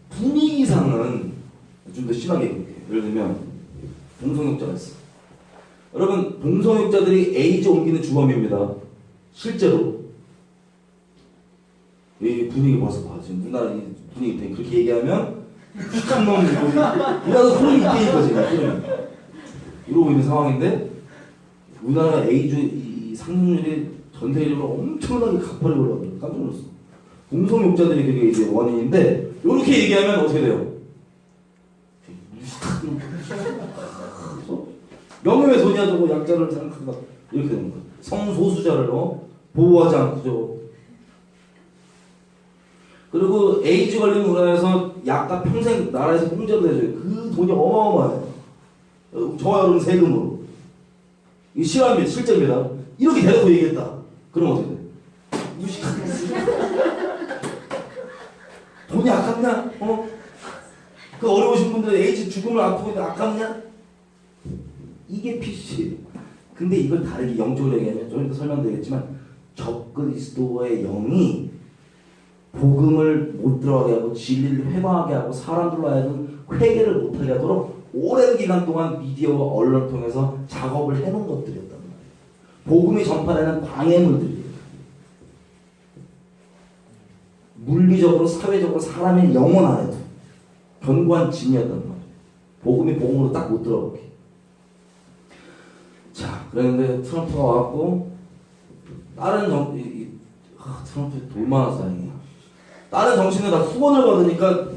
분위기상은 좀 더 심하게 얘기해요. 예를 들면 동성욕자가 있어. 여러분 동성욕자들이 에이즈 옮기는 주범입니다. 실제로. 이 분위기 벌써 봐. 지금 우리나라 분위기 때문에 그렇게 얘기하면 무식한 놈 우리나라도 흐름이 있다니까 지금 이러고 있는 상황인데 우리나라 에이즈 이 상승률이 전 세계적으로 엄청나게 가파르게 올라가요. 깜짝 놀랐어. 동성욕자들이 그게 이제 원인인데 이렇게 얘기하면 어떻게 돼요? 명예의 손이야 저거 약자를 생각한다 이렇게 되는 거야. 성소수자를 보호하지 않고 저거. 그리고 에이즈 걸린 우리나라에서 약간 평생 나라에서 공제도 해줘요. 그 돈이 어마어마해요. 저와 여러분 세금으로. 이거 실화입니다. 실제입니다. 이렇게 대놓고 얘기했다. 그럼 어떻게 돼? 무식한 돈이 아깝냐? 그 어려우신 분들 에이즈 죽음을 앞두고 있는데 아깝냐? 이게 PC. 근데 이걸 다르게 영적으로 얘기하면 좀 더 설명드리겠지만 적그리스도의 영이 복음을 못 들어가게 하고 진리를 회방하게 하고 사람들로 하여금 회개를 못하게 하도록 오랜 기간 동안 미디어와 언론을 통해서 작업을 해놓은 것들이었단 말이에요. 복음이 전파되는 방해물들이에요. 물리적으로 사회적으로 사람의 영혼 안에도 견고한 진이었단 말이에요. 복음이 복음으로 딱 못 들어가게. 자, 그런데 트럼프가 와갖고 다른 트럼프 돈 많아서 다행이야. 다른 정치인들 다 후원을 받으니까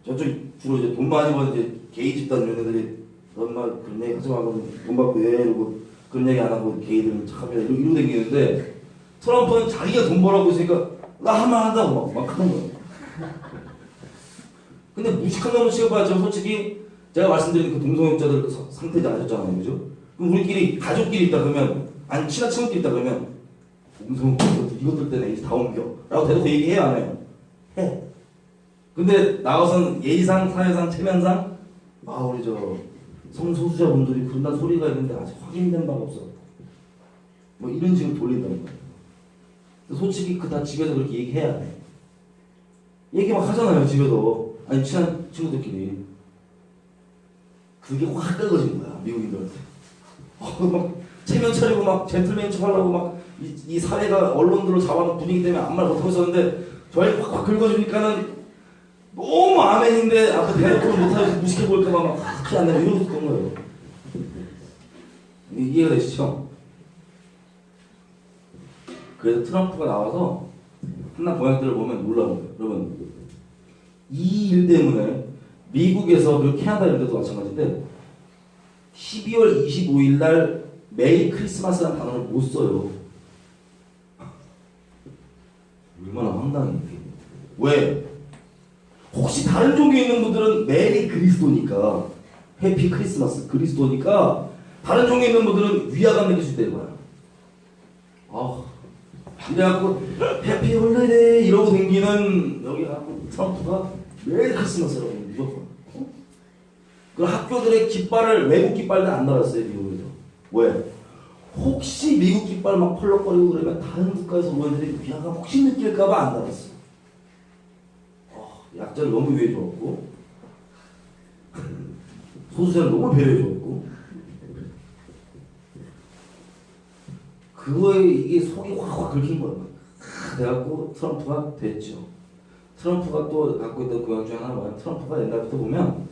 저쪽 주로 이제 돈 많이 버는 이제 게이 집단 이런 애들이 엄마 그런 얘기 하지 말고 돈 받고 왜 이러고 그런 얘기 안 하고 게이들은 참여 이러고 다니는데 트럼프는 자기가 돈 벌어고 있으니까 나 하면 한다고 막 하는 거예요. 근데 무식한 놈을 취급하죠. 솔직히 제가 말씀드린 그 동성애자들 상태지 아셨잖아요, 그죠? 그럼 우리끼리 가족끼리 있다 그러면 아니 친한 친구끼리 있다 그러면 동성애 이것들 때문에 이제 다 옮겨라고 대놓고 얘기해요, 안 해요? 해. 근데 나와서는 예의상, 사회상, 체면상 우리 저 성소수자분들이 그런다는 소리가 있는데 아직 확인된 바가 없어. 뭐 이런 식으로 돌린다는 거예요. 솔직히 그 다 집에서 그렇게 얘기해야 돼. 얘기 막 하잖아요, 집에서. 아니 친한 친구들끼리. 그게 확 끓어진 거야, 미국인들한테. 막 체면 차리고 막 젠틀맨 척 하려고 막 이 사회가 언론들을 잡아놓은 분위기 때문에 아무 말 못하고 있었는데 저희 확 긁어주니까는 너무 아멘인데 앞에 대놓고 못하고 무식해 보일까봐 막 그렇게 안 되고 이러고 있었던 거예요. 이해가 되시죠? 그래서 트럼프가 나와서 한낱 공약들을 보면 놀라운 거예요. 여러분, 이 일 때문에 미국에서 그리고 캐나다 이런 데도 마찬가지인데 12월 25일 날 메리 크리스마스라는 단어를 못 써요. 얼마나 황당해. 왜? 혹시 다른 종교에 있는 분들은 메리 그리스도니까 해피 크리스마스 그리스도니까 다른 종교에 있는 분들은 위화감 느낄 수 있다는 거야. 이래갖고 해피 홀리데이 이러고 댕기는 여기 갖고 트럼프가 메리 크리스마스라고 무조건. 그 학교들의 깃발을 외국 깃발도 안 달았어요, 미국에서. 왜? 혹시 미국 깃발 막 펄럭거리고 그러면 다른 국가에서 온 애들이 위화감 혹시 느낄까봐 안 달았어. 약자를 너무 위해줬고 소수자를 너무 배려해줬고 그거에 이게 속이 확 긁힌 거야. 그래갖고 트럼프가 됐죠. 트럼프가 또 갖고 있던 공약 중에 하나가 뭐야? 트럼프가 옛날부터 보면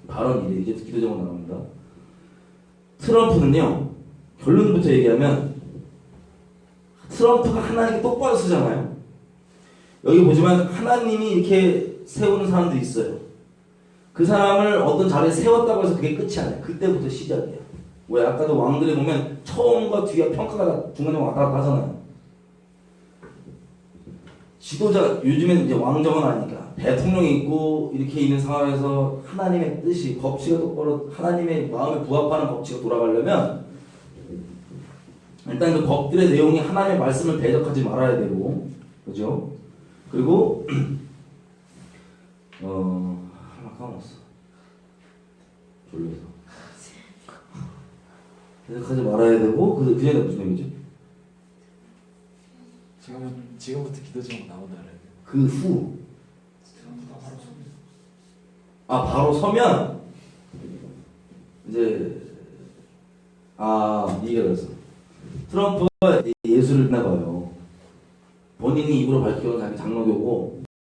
발언이 이제 기도 제목 나옵니다. 트럼프는요, 결론부터 얘기하면 트럼프가 하나님께 똑바로 쓰잖아요. 여기 보지만 하나님이 이렇게 세우는 사람도 있어요. 그 사람을 어떤 자리에 세웠다고 해서 그게 끝이 아니야. 그때부터 시작이야. 왜? 아까도 왕들이 보면 처음과 뒤가 평가가 중간에 왔다 갔다 하잖아요. 지도자, 요즘엔 이제 왕정은 아니니까 대통령이 있고 이렇게 있는 상황에서 하나님의 뜻이, 법치가 똑바로 하나님의 마음에 부합하는 법치가 돌아가려면 일단 그 법들의 내용이 하나님의 말씀을 대적하지 말아야 되고, 그죠? 그리고 하나 까먹었어. 졸려서. 대적하지 말아야 되고, 그 뒤에 무슨 얘기지?
지금부터 기도 제목 나오나요?
그 후. 바로 서면 이제 이게 그랬어. 트럼프가 예수를 했나 봐요. 본인이 입으로 밝혀온 자기 장로교고